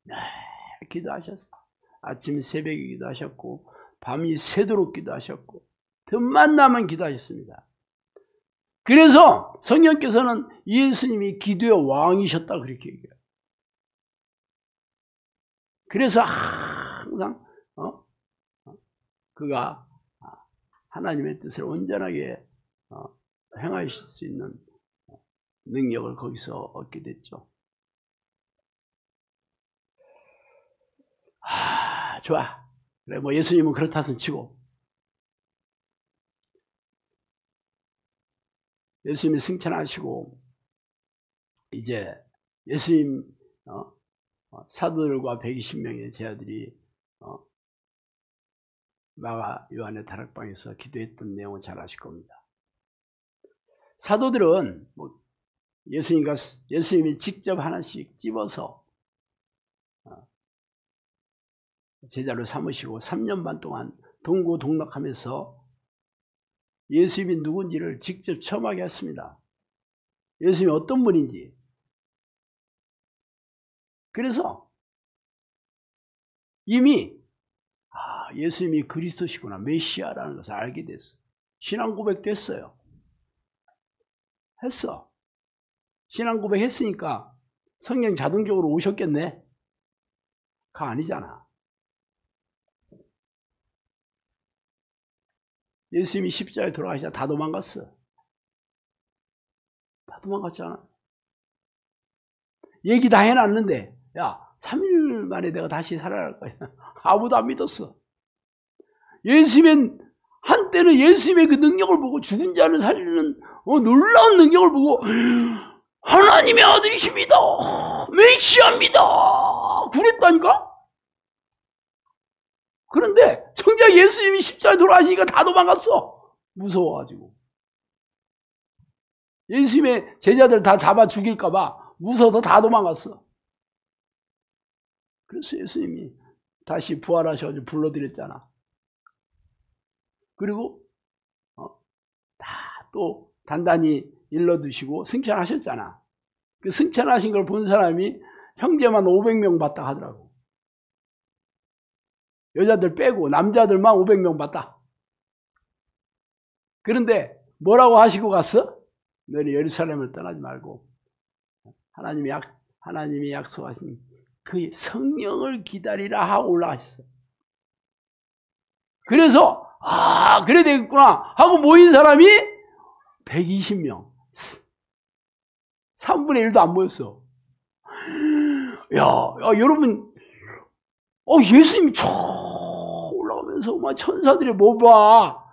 늘 기도하셨어. 아침 새벽에 기도하셨고 밤이 새도록 기도하셨고 틈만 나면 기도하셨습니다. 그래서 성령께서는 예수님이 기도의 왕이셨다 그렇게 얘기해요. 그래서 항상 그가 하나님의 뜻을 온전하게 행하실 수 있는 능력을 거기서 얻게 됐죠. 좋아. 그래, 뭐 예수님은 그렇다 손 치고 예수님이 승천하시고 이제 예수님 사도들과 120명의 제자들이 마가 요한의 다락방에서 기도했던 내용을 잘 아실 겁니다. 사도들은 뭐 예수님이 직접 하나씩 집어서 제자로 삼으시고 3년 반 동안 동고동락하면서 예수님이 누군지를 직접 체험하게 했습니다. 예수님이 어떤 분인지. 그래서 이미 예수님이 그리스도시구나, 메시아라는 것을 알게 됐어. 신앙 고백도 했어요. 했어. 신앙 고백 했으니까 성령 자동적으로 오셨겠네? 그거 아니잖아. 예수님이 십자가에 돌아가시자 다 도망갔어. 다 도망갔잖아. 얘기 다 해놨는데 야 3일 만에 내가 다시 살아날 거야. 아무도 안 믿었어. 예수님은 한때는 예수님의 그 능력을 보고 죽은 자를 살리는 놀라운 능력을 보고 하나님의 아들이십니다. 메시아입니다. 그랬다니까? 그런데 정작 예수님이 십자가에 돌아가시니까 다 도망갔어. 무서워가지고. 예수님의 제자들 다 잡아 죽일까 봐 무서워서 다 도망갔어. 그래서 예수님이 다시 부활하셔가지고 불러드렸잖아. 그리고 다 또 단단히 일러두시고 승천하셨잖아. 그 승천하신 걸 본 사람이 형제만 500명 봤다 하더라고. 여자들 빼고 남자들만 500명 봤다. 그런데 뭐라고 하시고 갔어? 너희 예루살렘을 떠나지 말고 하나님이 약속하신 그 성령을 기다리라 하고 올라가셨어. 그래서 그래 되겠구나 하고 모인 사람이 120명. 3분의 1도 안 모였어. 야, 여러분, 예수님이 쫙 올라가면서 막 천사들이 뭐 봐.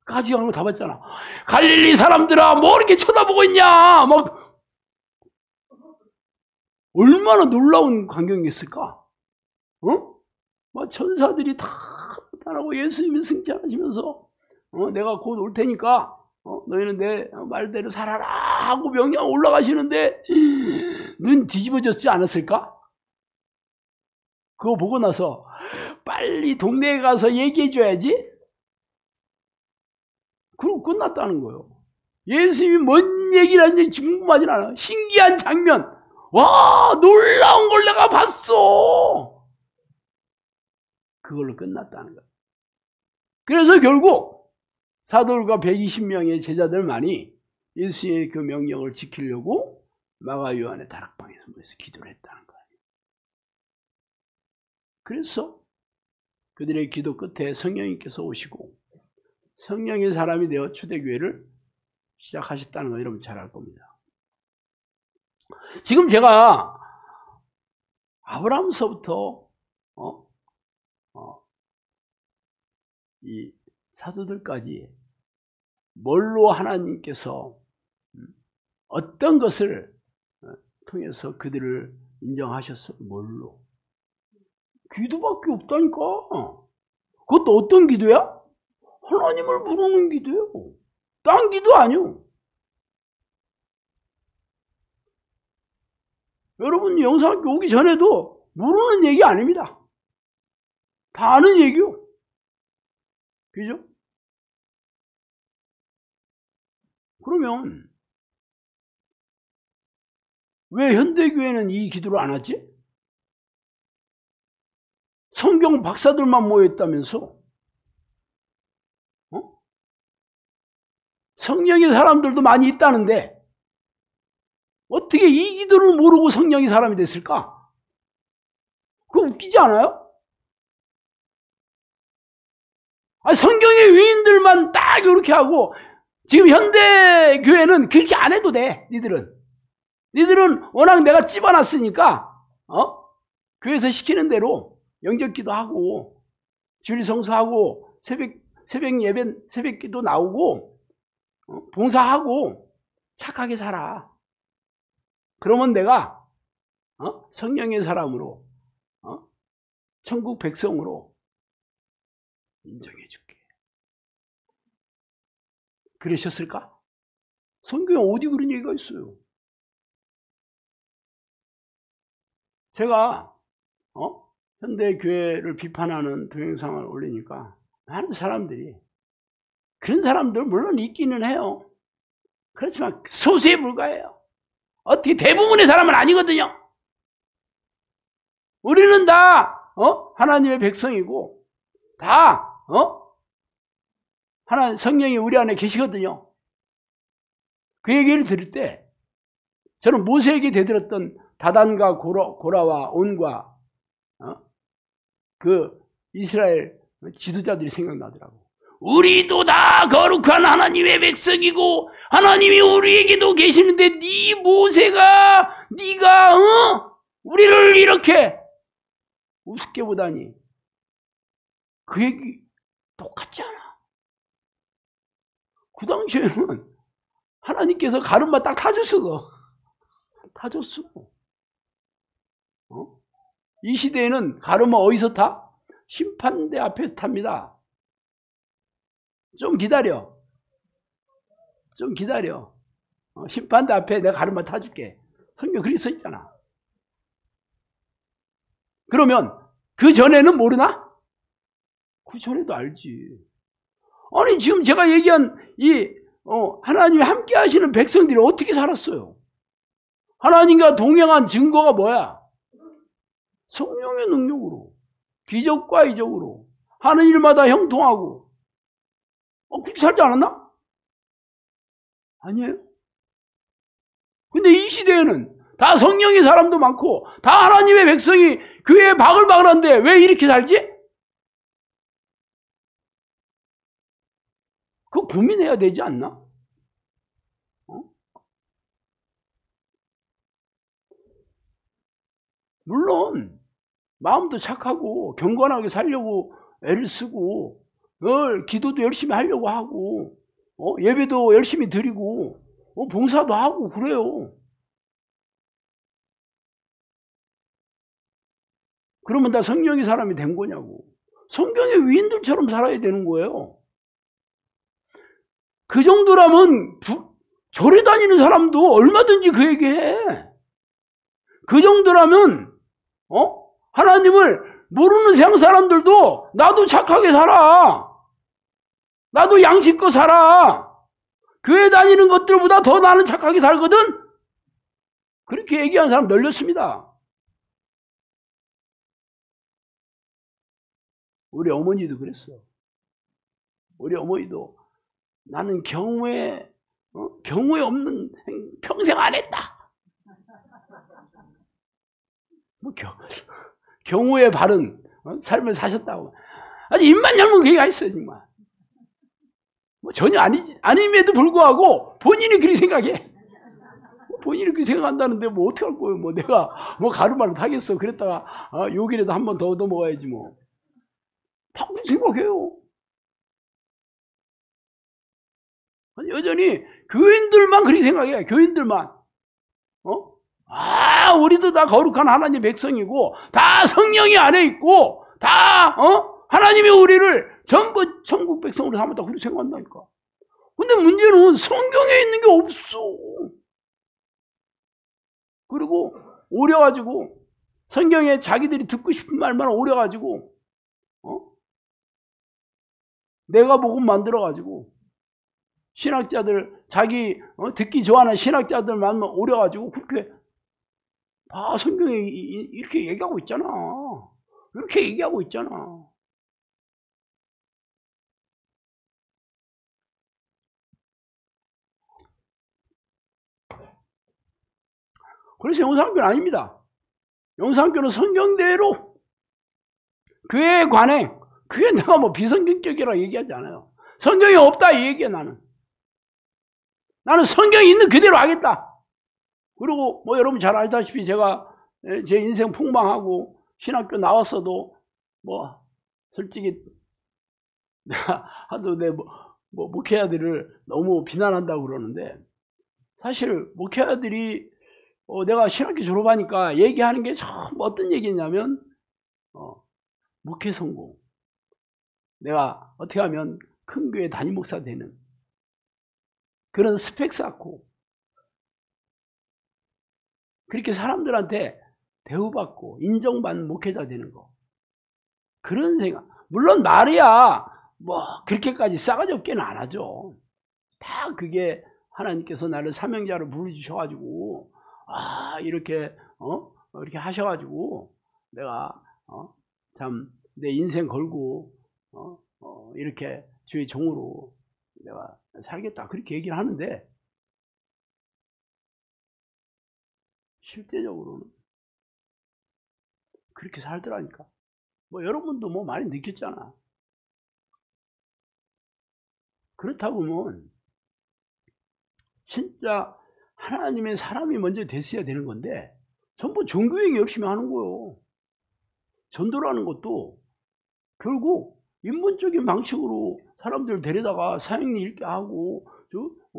가지가는 거 다 봤잖아. 갈릴리 사람들아, 뭐 이렇게 쳐다보고 있냐? 막 얼마나 놀라운 광경이었을까? 막 천사들이 다 나타나고 예수님이 승천하시면서 내가 곧 올 테니까 너희는 내 말대로 살아라 하고 명령 올라가시는데 눈 뒤집어졌지 않았을까? 그거 보고 나서 빨리 동네에 가서 얘기해 줘야지. 그리고 끝났다는 거예요. 예수님이 뭔 얘기를 하는지 궁금하진 않아. 신기한 장면. 와, 놀라운 걸 내가 봤어. 그걸로 끝났다는 거예요. 그래서 결국 사도들과 120명의 제자들만이 예수의 그 명령을 지키려고 마가 요한의 다락방에서 모여서 기도를 했다는 거예요. 그래서 그들의 기도 끝에 성령님께서 오시고 성령의 사람이 되어 초대교회를 시작하셨다는 거 여러분 잘 알 겁니다. 지금 제가 아브라함서부터 이 사도들까지 뭘로 하나님께서 어떤 것을 통해서 그들을 인정하셨어? 뭘로? 기도밖에 없다니까. 그것도 어떤 기도야? 하나님을 부르는 기도예요. 딴 기도 아니요. 여러분 영상학교 오기 전에도 모르는 얘기 아닙니다. 다 아는 얘기요. 그죠? 그러면 왜 현대교회는 이 기도를 안 하지? 성경 박사들만 모여있다면서? 성령의 사람들도 많이 있다는데 어떻게 이 기도를 모르고 성령의 사람이 됐을까? 그거 웃기지 않아요? 성경의 위인들만 딱 이렇게 하고 지금 현대교회는 그렇게 안 해도 돼. 니들은 워낙 내가 찝어놨으니까 교회에서 시키는 대로 영접기도 하고 주일성수하고 새벽 예배 새벽기도 나오고 봉사하고 착하게 살아. 그러면 내가 성령의 사람으로 천국 백성으로 인정해 줄게. 그러셨을까? 성경에 어디 그런 얘기가 있어요? 제가 현대교회를 비판하는 동영상을 올리니까 많은 사람들이, 그런 사람들 물론 있기는 해요. 그렇지만 소수에 불과해요. 어떻게 대부분의 사람은 아니거든요. 우리는 다 하나님의 백성이고 다 하나님 성령이 우리 안에 계시거든요. 그 얘기를 들을 때 저는 모세에게 대들었던 다단과 고라와 온과 그 이스라엘 지도자들이 생각나더라고. 우리도 다 거룩한 하나님의 백성이고 하나님이 우리에게도 계시는데 네 모세가 네가 우리를 이렇게 우습게 보다니. 그 얘기 똑같지 않아. 그 당시에는 하나님께서 가르마 딱 타줬어. 타줬어. 이 시대에는 가르마 어디서 타? 심판대 앞에 탑니다. 좀 기다려. 좀 기다려. 심판대 앞에 내가 가르마 타줄게. 성경 그렇게 써 있잖아. 그러면 그 전에는 모르나? 그 전에도 알지. 아니 지금 제가 얘기한 이 하나님이 함께 하시는 백성들이 어떻게 살았어요? 하나님과 동행한 증거가 뭐야? 성령의 능력으로, 기적과 이적으로 하는 일마다 형통하고. 그렇게 살지 않았나? 아니에요. 근데 이 시대에는 다 성령의 사람도 많고 다 하나님의 백성이 교회에 바글바글한데 왜 이렇게 살지? 그거 고민해야 되지 않나? 물론 마음도 착하고 경건하게 살려고 애를 쓰고 늘 기도도 열심히 하려고 하고 예배도 열심히 드리고 봉사도 하고 그래요. 그러면 다 성령의 사람이 된 거냐고. 성경의 위인들처럼 살아야 되는 거예요. 그 정도라면 절에 다니는 사람도 얼마든지 그 얘기해. 그 정도라면 하나님을 모르는 세상 사람들도 나도 착하게 살아. 나도 양심껏 살아. 교회 다니는 것들보다 더 나는 착하게 살거든. 그렇게 얘기하는 사람 널렸습니다. 우리 어머니도 그랬어. 우리 어머니도 나는 경우에 없는 평생 안 했다. 경우에 바른 삶을 사셨다고. 아주 입만 열면 그 얘기가 있어요, 정말. 전혀 아님에도 불구하고 본인이 그렇게 생각해. 본인이 그렇게 생각한다는데 뭐 어떻게 할 거예요? 내가 가르마를 타겠어. 그랬다가 욕이라도 한 번 더 얻어먹어야지 뭐. 다 그렇게 생각해요. 여전히 교인들만 그렇게 생각해요. 교인들만. 우리도 다 거룩한 하나님 백성이고 다 성령이 안에 있고 다 하나님이 우리를 전부 천국 백성으로 삼았다 그렇게 생각한다니까. 근데 문제는 성경에 있는 게 없어. 그리고 오려가지고 성경에 자기들이 듣고 싶은 말만 오려가지고 내가 복음 만들어가지고 신학자들, 자기 듣기 좋아하는 신학자들만 오려가지고 그렇게 성경에 이렇게 얘기하고 있잖아. 이렇게 얘기하고 있잖아. 그래서 영상학교는 아닙니다. 영상학교는 성경대로 교회에 관해, 그게 내가 뭐 비성경적이라고 얘기하지 않아요. 성경이 없다 이 얘기야. 나는 성경이 있는 그대로 하겠다. 그리고 뭐 여러분 잘 알다시피 제가 제 인생 폭망하고 신학교 나왔어도 뭐 솔직히 내가 하도 내 목회자들을 너무 비난한다고 그러는데, 사실 목회자들이 내가 신학교 졸업하니까 얘기하는 게 전부 어떤 얘기냐면 목회 성공, 내가 어떻게 하면 큰 교회 담임 목사 되는 그런 스펙 쌓고 그렇게 사람들한테 대우받고 인정받는 목회자 되는 거, 그런 생각. 물론 말이야 뭐 그렇게까지 싸가지 없게는 안 하죠. 다 그게 하나님께서 나를 사명자로 부르주셔가지고 이렇게 이렇게 하셔가지고 내가 참 내 인생 걸고 이렇게 주의 종으로 내가 살겠다 그렇게 얘기를 하는데, 실제적으로는 그렇게 살더라니까. 뭐 여러분도 뭐 많이 느꼈잖아. 그렇다고 하면 진짜 하나님의 사람이 먼저 됐어야 되는 건데 전부 종교행위 열심히 하는 거예요. 전도라는 것도 결국 인문적인 방식으로 사람들 데려다가 사형리 읽게 하고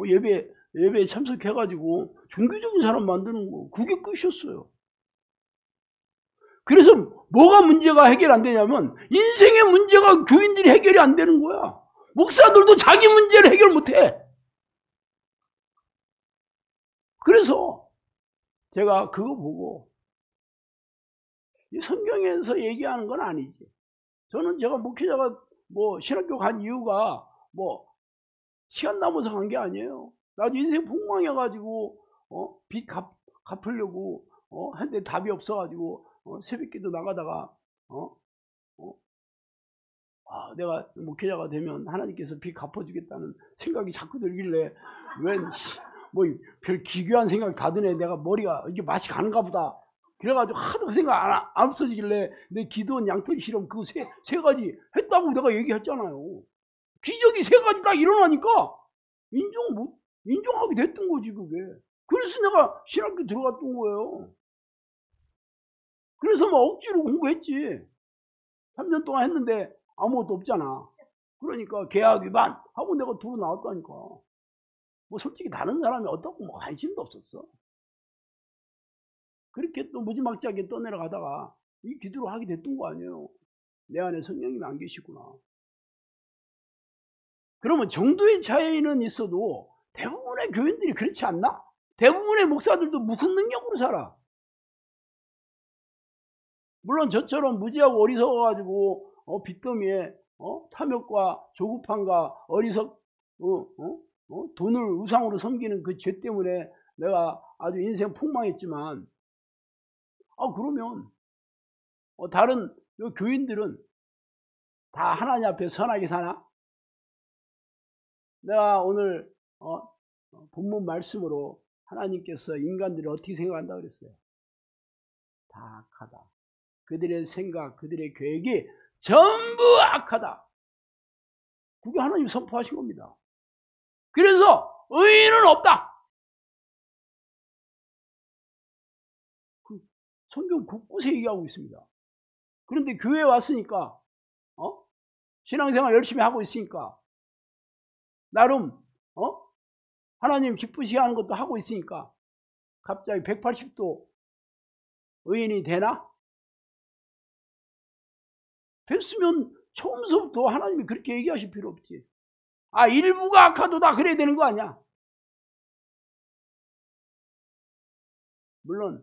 예배에 참석해가지고 종교적인 사람 만드는 거, 그게 끝이었어요. 그래서 뭐가 문제가 해결 안 되냐면 인생의 문제가 교인들이 해결이 안 되는 거야. 목사들도 자기 문제를 해결 못해. 그래서 제가 그거 보고 이 성경에서 얘기하는 건 아니지. 저는 제가 목회자가 뭐 신학교 간 이유가 뭐 시간 남아서 간 게 아니에요. 나도 인생 폭망해가지고 빚 갚으려고 했는데 답이 없어가지고 새벽기도 나가다가 내가 목회자가 되면 하나님께서 빚 갚아주겠다는 생각이 자꾸 들길래 뭐 별 기괴한 생각 다 드네. 내가 머리가 이게 맛이 가는가 보다. 그래가지고 하도 생각 안 없어지길래 내 기도원 양털 실험 그 세 가지 했다고 내가 얘기했잖아요. 기적이 세 가지 딱 일어나니까 인정하게 됐던 거지 그게. 그래서 내가 신학교 들어갔던 거예요. 그래서 막 억지로 공부했지. 3년 동안 했는데 아무것도 없잖아. 그러니까 계약 위반 하고 내가 들어 나왔다니까. 뭐 솔직히 다른 사람이 어떻고 뭐 관심도 없었어. 그렇게 또 무지막지하게 떠내려가다가 이 기도를 하게 됐던 거 아니에요. 내 안에 성령님이 안 계시구나. 그러면 정도의 차이는 있어도 대부분의 교인들이 그렇지 않나? 대부분의 목사들도 무슨 능력으로 살아? 물론 저처럼 무지하고 어리석어가지고 빚더미에 탐욕과 조급함과 돈을 우상으로 섬기는 그 죄 때문에 내가 아주 인생 폭망했지만, 그러면 다른 교인들은 다 하나님 앞에 선하게 사나? 내가 오늘 본문 말씀으로 하나님께서 인간들을 어떻게 생각한다 그랬어요? 다 악하다. 그들의 생각, 그들의 계획이 전부 악하다. 그게 하나님 선포하신 겁니다. 그래서 의인은 없다. 그 성경 곳곳에 얘기하고 있습니다. 그런데 교회에 왔으니까 신앙생활 열심히 하고 있으니까 나름 하나님 기쁘시게 하는 것도 하고 있으니까 갑자기 180도 의인이 되나? 됐으면 처음서부터 하나님이 그렇게 얘기하실 필요 없지. 일부가 악하도다 그래야 되는 거 아니야. 물론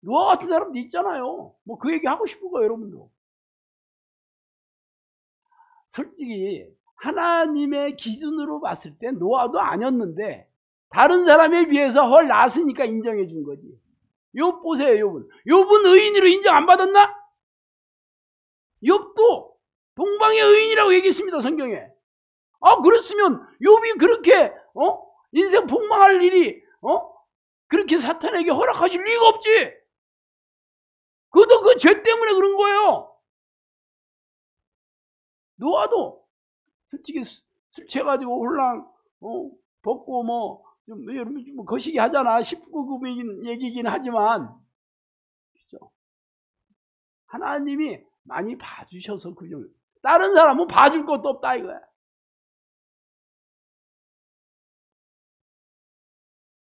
노아 같은 사람도 있잖아요. 뭐 그 얘기 하고 싶은 거예요, 여러분도. 솔직히 하나님의 기준으로 봤을 때 노아도 아니었는데 다른 사람에 비해서 헐 나았으니까 인정해 준 거지. 욥 보세요. 욥은 의인으로 인정 안 받았나? 욥도 동방의 의인이라고 얘기했습니다. 성경에. 그랬으면 욥이 그렇게 인생 폭망할 일이 그렇게 사탄에게 허락하실 리가 없지. 그것도 그 죄 때문에 그런 거예요. 노아도 솔직히 술 취해가지고 홀랑 벗고 여러분 거시기 하잖아. 19금인 얘기긴 하지만 그렇죠? 하나님이 많이 봐주셔서 그죠. 다른 사람은 봐줄 것도 없다 이거야.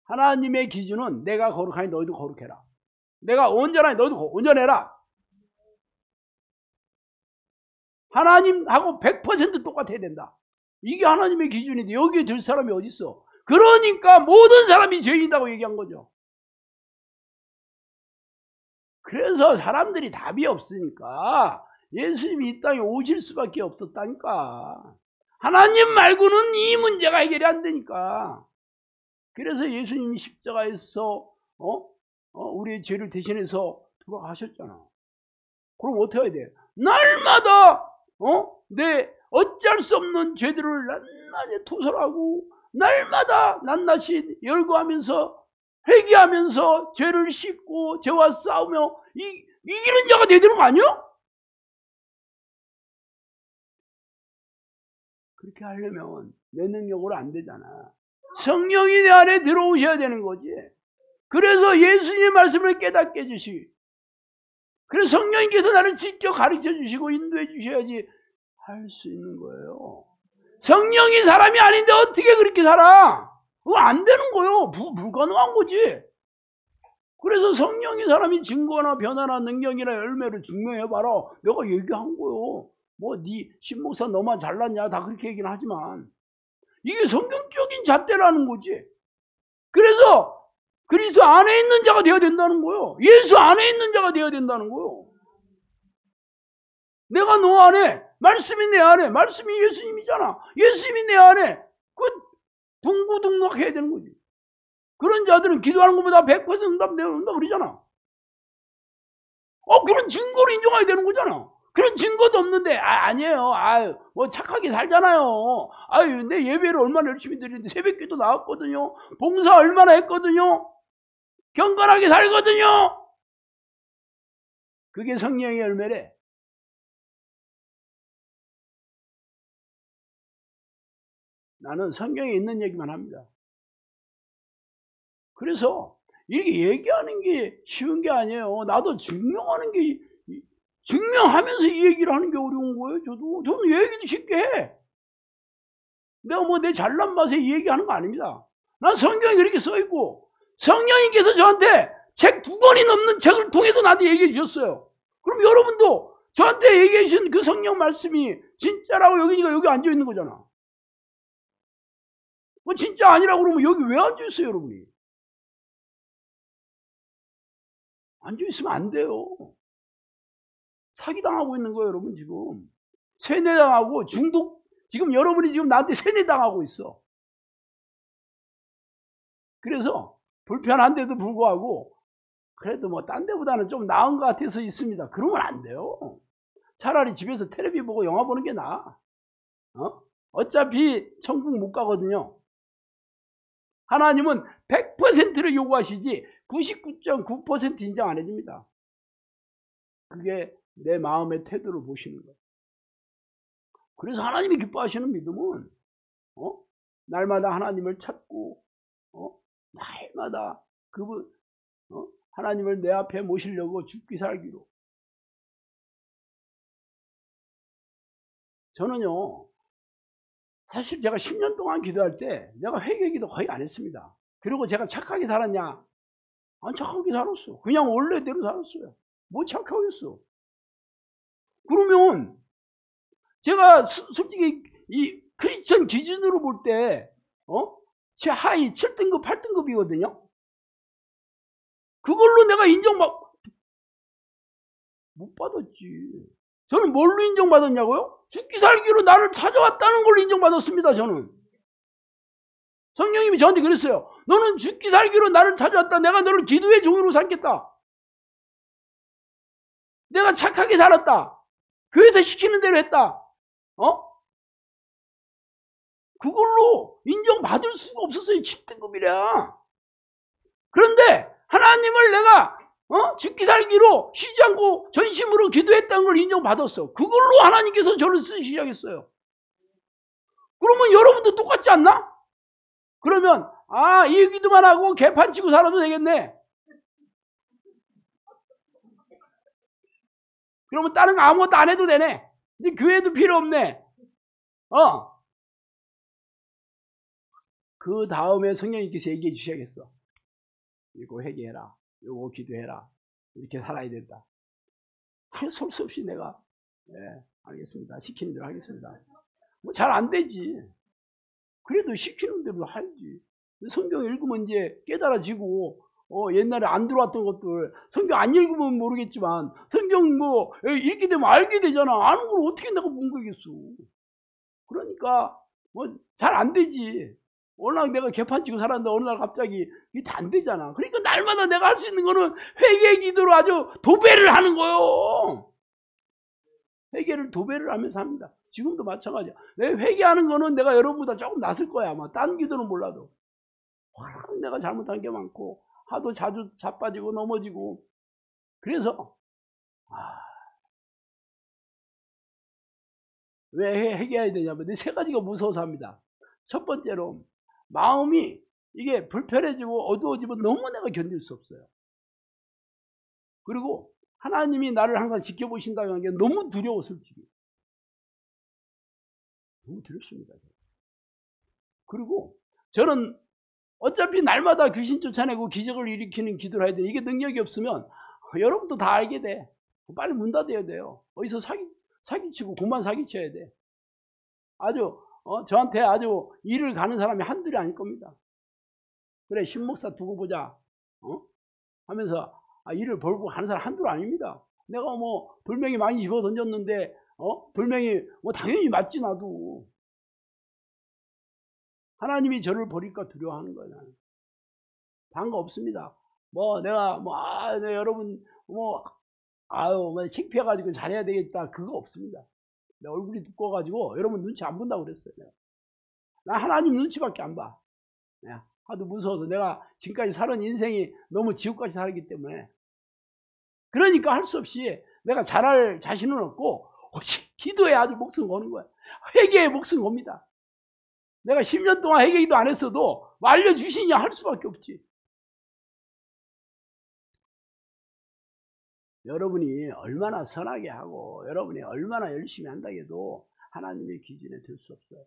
하나님의 기준은 내가 거룩하니 너희도 거룩해라. 내가 온전하니 너희도 온전해라. 하나님하고 100% 똑같아야 된다. 이게 하나님의 기준인데 여기에 들 사람이 어디 있어? 그러니까 모든 사람이 죄인이라고 얘기한 거죠. 그래서 사람들이 답이 없으니까 예수님이 이 땅에 오실 수밖에 없었다니까. 하나님 말고는 이 문제가 해결이 안 되니까. 그래서 예수님이 십자가에서 우리의 죄를 대신해서 돌아가셨잖아. 그럼 어떻게 해야 돼? 날마다 내 어찌할 수 없는 죄들을 낱낱이 토설하고 날마다 낱낱이 열거하면서 회개하면서 죄를 씻고 죄와 싸우며 이기는 자가 돼야 되는 거 아니야? 그렇게 하려면 내 능력으로 안 되잖아. 성령이 내 안에 들어오셔야 되는 거지. 그래서 예수님의 말씀을 깨닫게 해주시고 그래서 성령님께서 나를 직접 가르쳐 주시고 인도해 주셔야지 할 수 있는 거예요. 성령이 사람이 아닌데 어떻게 그렇게 살아? 그거 안 되는 거예요. 불가능한 거지. 그래서 성령이 사람이 증거나 변화나 능력이나 열매를 증명해봐라. 내가 얘기한 거요. 네 신목사 너만 잘났냐 다 그렇게 얘기는 하지만 이게 성경적인 잣대라는 거지. 그래서 그리스도 안에 있는 자가 되어야 된다는 거예요. 예수 안에 있는 자가 되어야 된다는 거예요. 내가 너 안에, 말씀이 내 안에, 말씀이 예수님이잖아. 예수님이 내 안에, 동고동락해야 되는 거지. 그런 자들은 기도하는 것보다 100% 응답 내온다 그러잖아. 그런 증거를 인정해야 되는 거잖아. 그런 증거도 없는데, 아니에요. 착하게 살잖아요. 내 예배를 얼마나 열심히 드리는데, 새벽기도 나왔거든요. 봉사 얼마나 했거든요. 경건하게 살거든요. 그게 성령의 열매래. 나는 성경에 있는 얘기만 합니다. 그래서 이렇게 얘기하는 게 쉬운 게 아니에요. 나도 증명하면서 이 얘기를 하는 게 어려운 거예요. 저는 얘기도 쉽게 해. 내가 내 잘난 맛에 이 얘기하는 거 아닙니다. 난 성경에 그렇게 써있고 성령님께서 저한테 책 2권이 넘는 책을 통해서 나한테 얘기해 주셨어요. 그럼 여러분도 저한테 얘기해 주신 그 성령 말씀이 진짜라고 여기니까 여기 앉아 있는 거잖아. 진짜 아니라고 그러면 여기 왜 앉아 있어요, 여러분이? 앉아 있으면 안 돼요. 사기당하고 있는 거예요, 여러분 지금. 세뇌당하고 지금 여러분이 지금 나한테 세뇌당하고 있어. 그래서 불편한데도 불구하고 그래도 딴 데보다는 좀 나은 것 같아서 있습니다. 그러면 안 돼요. 차라리 집에서 텔레비 보고 영화 보는 게 나아. 어차피 천국 못 가거든요. 하나님은 100%를 요구하시지 99.9% 인정 안 해줍니다. 그게 내 마음의 태도를 보시는 거예요. 그래서 하나님이 기뻐하시는 믿음은 날마다 하나님을 찾고 날마다 그분 하나님을 내 앞에 모시려고 죽기 살기로. 저는요 사실 제가 10년 동안 기도할 때 내가 회개기도 거의 안 했습니다. 그리고 제가 착하게 살았냐? 안 착하게 살았어. 그냥 원래대로 살았어요. 뭐 착하겠어. 그러면 제가 솔직히 이 크리스천 기준으로 볼 때 제 하위 7등급 8등급이거든요. 그걸로 내가 인정 못 받았지. 저는 뭘로 인정받았냐고요? 죽기 살기로 나를 찾아왔다는 걸로 인정받았습니다. 저는. 성령님이 저한테 그랬어요. 너는 죽기 살기로 나를 찾아왔다. 내가 너를 기도의 종으로 삼겠다. 내가 착하게 살았다. 교회에서 시키는 대로 했다. 그걸로 인정받을 수가 없었어요. 7등급이라. 그런데 하나님을 내가 죽기 살기로 쉬지 않고 전심으로 기도했다는 걸 인정받았어. 그걸로 하나님께서 저를 쓰기 시작했어요. 그러면 여러분도 똑같지 않나? 그러면 이 기도만 하고 개판 치고 살아도 되겠네. 그러면 다른 거 아무것도 안 해도 되네. 이제 교회도 필요 없네. 그 다음에 성령님께서 얘기해 주셔야겠어. 이거 회개해라. 이거 기도해라. 이렇게 살아야 된다. 그래서 설 수 없이 내가 알겠습니다. 시키는 대로 하겠습니다. 뭐 잘 안 되지. 그래도 시키는 대로 하지. 성경 읽으면 이제 깨달아지고 옛날에 안 들어왔던 것들 성경 안 읽으면 모르겠지만 성경 뭐 읽게 되면 알게 되잖아. 아는 걸 어떻게 내가 본 거겠어. 그러니까 뭐 잘 안 되지. 워낙 내가 개판 치고 살았는데 어느 날 갑자기 이게 안 되잖아. 그러니까 날마다 내가 할 수 있는 거는 회개 기도로 아주 도배를 하는 거요. 회개를 도배를 하면서 합니다. 지금도 마찬가지야. 내 회개하는 거는 내가 여러분보다 조금 낫을 거야. 아마 딴 기도는 몰라도. 내가 잘못한 게 많고 하도 자주 자빠지고 넘어지고. 그래서 왜 회개해야 되냐면 세 가지가 무서워서 합니다. 첫 번째로 마음이 이게 불편해지고 어두워지면 너무 내가 견딜 수 없어요. 그리고 하나님이 나를 항상 지켜보신다는 게 너무 두려워. 솔직히 너무 두렵습니다. 그리고 저는 어차피 날마다 귀신 쫓아내고 기적을 일으키는 기도를 해야 돼. 이게 능력이 없으면 여러분도 다 알게 돼. 빨리 문 닫아야 돼요. 어디서 사기치고 그만 사기쳐야 돼. 아주 저한테 아주 일을 가는 사람이 한둘이 아닐 겁니다. 그래 신목사 두고 보자 하면서 일을 벌고 가는 사람 한둘 아닙니다. 내가 뭐 돌멩이 많이 집어 던졌는데 돌멩이 뭐 당연히 맞지. 나도 하나님이 저를 버릴까 두려워하는 거예요. 나는. 다른 거 없습니다. 뭐 내가 네, 여러분 뭐 창피해가지고 잘해야 되겠다 그거 없습니다. 내 얼굴이 두꺼워가지고 여러분 눈치 안 본다고 그랬어요. 나 하나님 눈치밖에 안 봐. 하도 무서워서 내가 지금까지 살은 인생이 너무 지옥같이 살기 때문에. 그러니까 할 수 없이 내가 잘할 자신은 없고 기도에 아주 목숨 거는 거야. 회개에 목숨 겁니다. 내가 10년 동안 회개기도 안 했어도 알려주시냐 할 수밖에 없지. 여러분이 얼마나 선하게 하고 여러분이 얼마나 열심히 한다고 해도 하나님의 기준에 들 수 없어요.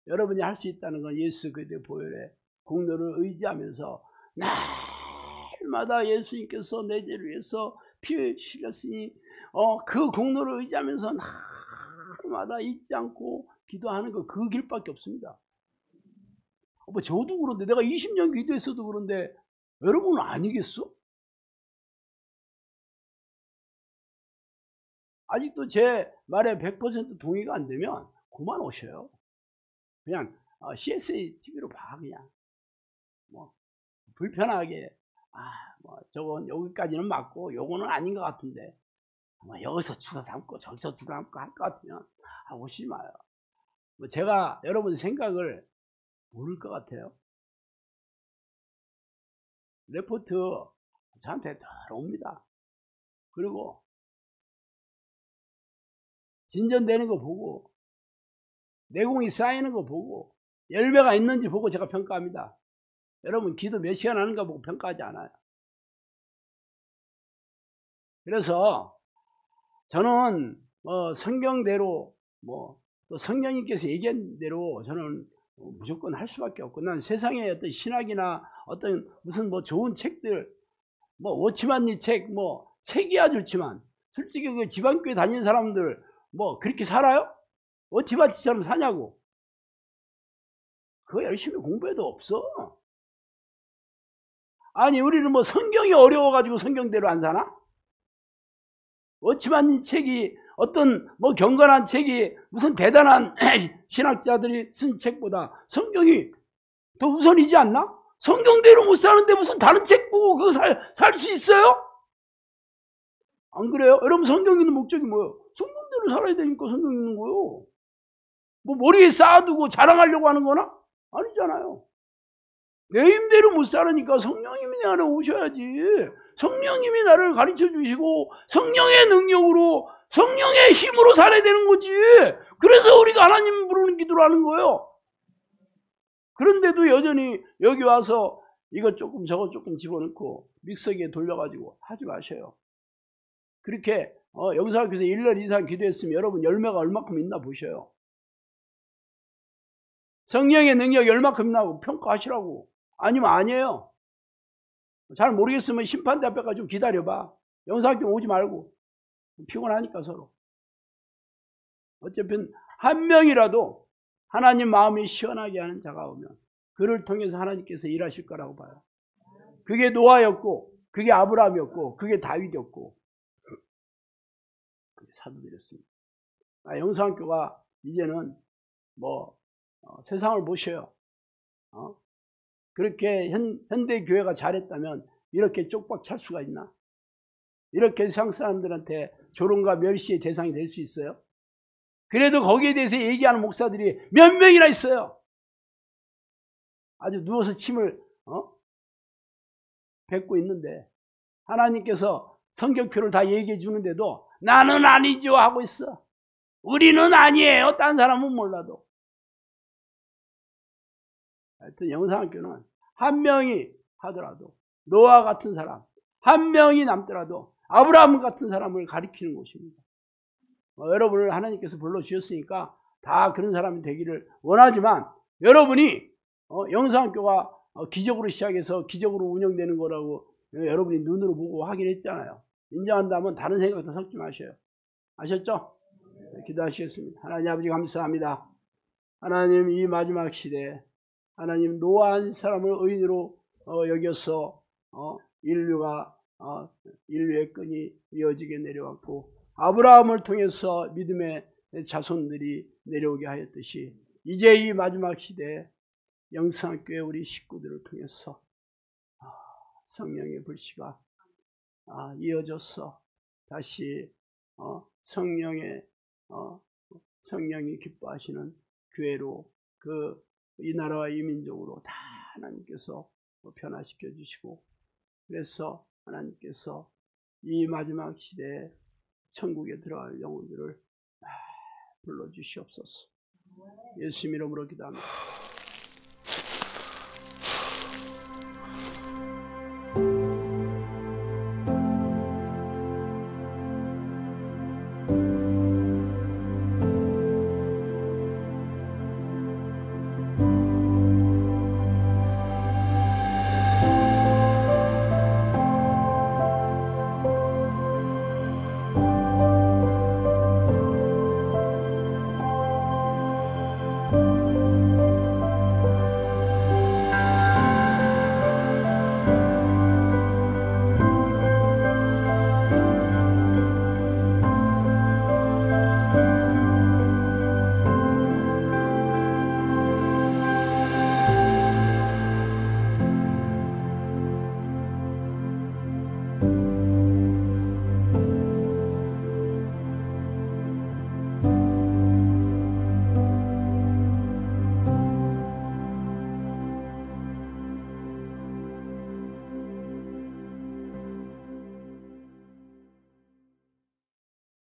여러분이 할 수 있다는 건 예수 그리스도의 보혈의 공로를 의지하면서 날마다 예수님께서 내 죄를 위해서 피 흘렸으니 그 공로를 의지하면서 날마다 잊지 않고 기도하는 거 그 길밖에 없습니다. 뭐 저도 그런데 내가 20년 기도했어도 그런데 여러분은 아니겠어? 아직도 제 말에 100% 동의가 안 되면 그만 오셔요. 그냥 CSA TV로 봐. 그냥 뭐 불편하게 뭐 저건 여기까지는 맞고 요거는 아닌 것 같은데 뭐 여기서 주워 담고 저기서 주워 담고 할 것 같으면 오시지 마요. 뭐 제가 여러분 생각을 모를 것 같아요. 레포트 저한테 들어옵니다. 그리고 진전되는 거 보고 내공이 쌓이는 거 보고 열매가 있는지 보고 제가 평가합니다. 여러분 기도 몇 시간 하는가 보고 평가하지 않아요. 그래서 저는 성경대로 또 성령님께서 얘기한 대로 저는 무조건 할 수밖에 없고, 난 세상의 어떤 신학이나 어떤 무슨 좋은 책들, 워치만니 책, 책이야 좋지만 솔직히 그 지방교회 다니는 사람들 그렇게 살아요? 워치마치처럼 사냐고. 그거 열심히 공부해도 없어. 아니 우리는 성경이 어려워가지고 성경대로 안 사나? 워치만니 책이 어떤 뭐 경건한 책이 무슨 대단한 신학자들이 쓴 책보다 성경이 더 우선이지 않나? 성경대로 못 사는데 무슨 다른 책 보고 그거 살 수 있어요? 안 그래요? 여러분 성경 읽는 목적이 뭐예요? 성경대로 살아야 되니까 성경 읽는 거요. 뭐 머리에 쌓아두고 자랑하려고 하는 거나? 아니잖아요. 내 힘대로 못 살으니까 성령님이 내 안에 오셔야지. 성령님이 나를 가르쳐 주시고 성령의 능력으로 성령의 힘으로 살아야 되는 거지. 그래서 우리가 하나님 부르는 기도를 하는 거예요. 그런데도 여전히 여기 와서 이것 조금 저것 조금 집어넣고 믹서기에 돌려가지고 하지 마셔요. 그렇게 영사학교에서 1년 이상 기도했으면 여러분 열매가 얼마큼 있나 보셔요. 성령의 능력이 얼마큼 있나 평가하시라고. 아니면 아니에요. 잘 모르겠으면 심판대 앞에까지 좀 기다려봐. 영사학교 오지 말고. 피곤하니까 서로. 어차피 한 명이라도 하나님 마음이 시원하게 하는 자가 오면 그를 통해서 하나님께서 일하실 거라고 봐요. 그게 노아였고 그게 아브라함이었고 그게 다윗이었고 사도들이었습니다. 영사학교가 이제는 뭐 세상을 보셔요. 그렇게 현대 교회가 잘했다면 이렇게 쪽박 찰 수가 있나? 이렇게 세상 사람들한테 조롱과 멸시의 대상이 될 수 있어요? 그래도 거기에 대해서 얘기하는 목사들이 몇 명이나 있어요. 아주 누워서 침을 뱉고 있는데 하나님께서 성경표를 다 얘기해 주는데도 나는 아니죠 하고 있어. 우리는 아니에요. 딴 사람은 몰라도. 하여튼 영상학교는 한 명이 하더라도 노아 같은 사람 한 명이 남더라도 아브라함 같은 사람을 가리키는 곳입니다. 여러분을 하나님께서 불러주셨으니까 다 그런 사람이 되기를 원하지만 여러분이 영상학교가 기적으로 시작해서 기적으로 운영되는 거라고 여러분이 눈으로 보고 확인했잖아요. 인정한다면 다른 생각도 섞지 마셔요. 아셨죠? 기도하시겠습니다. 하나님 아버지 감사합니다. 하나님 이 마지막 시대에 하나님 노아 한 사람을 의인으로 여겨서 인류의 끈이 이어지게 내려왔고 아브라함을 통해서 믿음의 자손들이 내려오게 하였듯이 이제 이 마지막 시대에 영상교회 우리 식구들을 통해서 성령의 불씨가 이어져서 다시 성령이 기뻐하시는 교회로 이 나라와 이 민족으로 다 하나님께서 변화시켜 주시고 그래서 하나님께서 이 마지막 시대에 천국에 들어갈 영혼들을 불러주시옵소서. 예수 이름으로 기도합니다.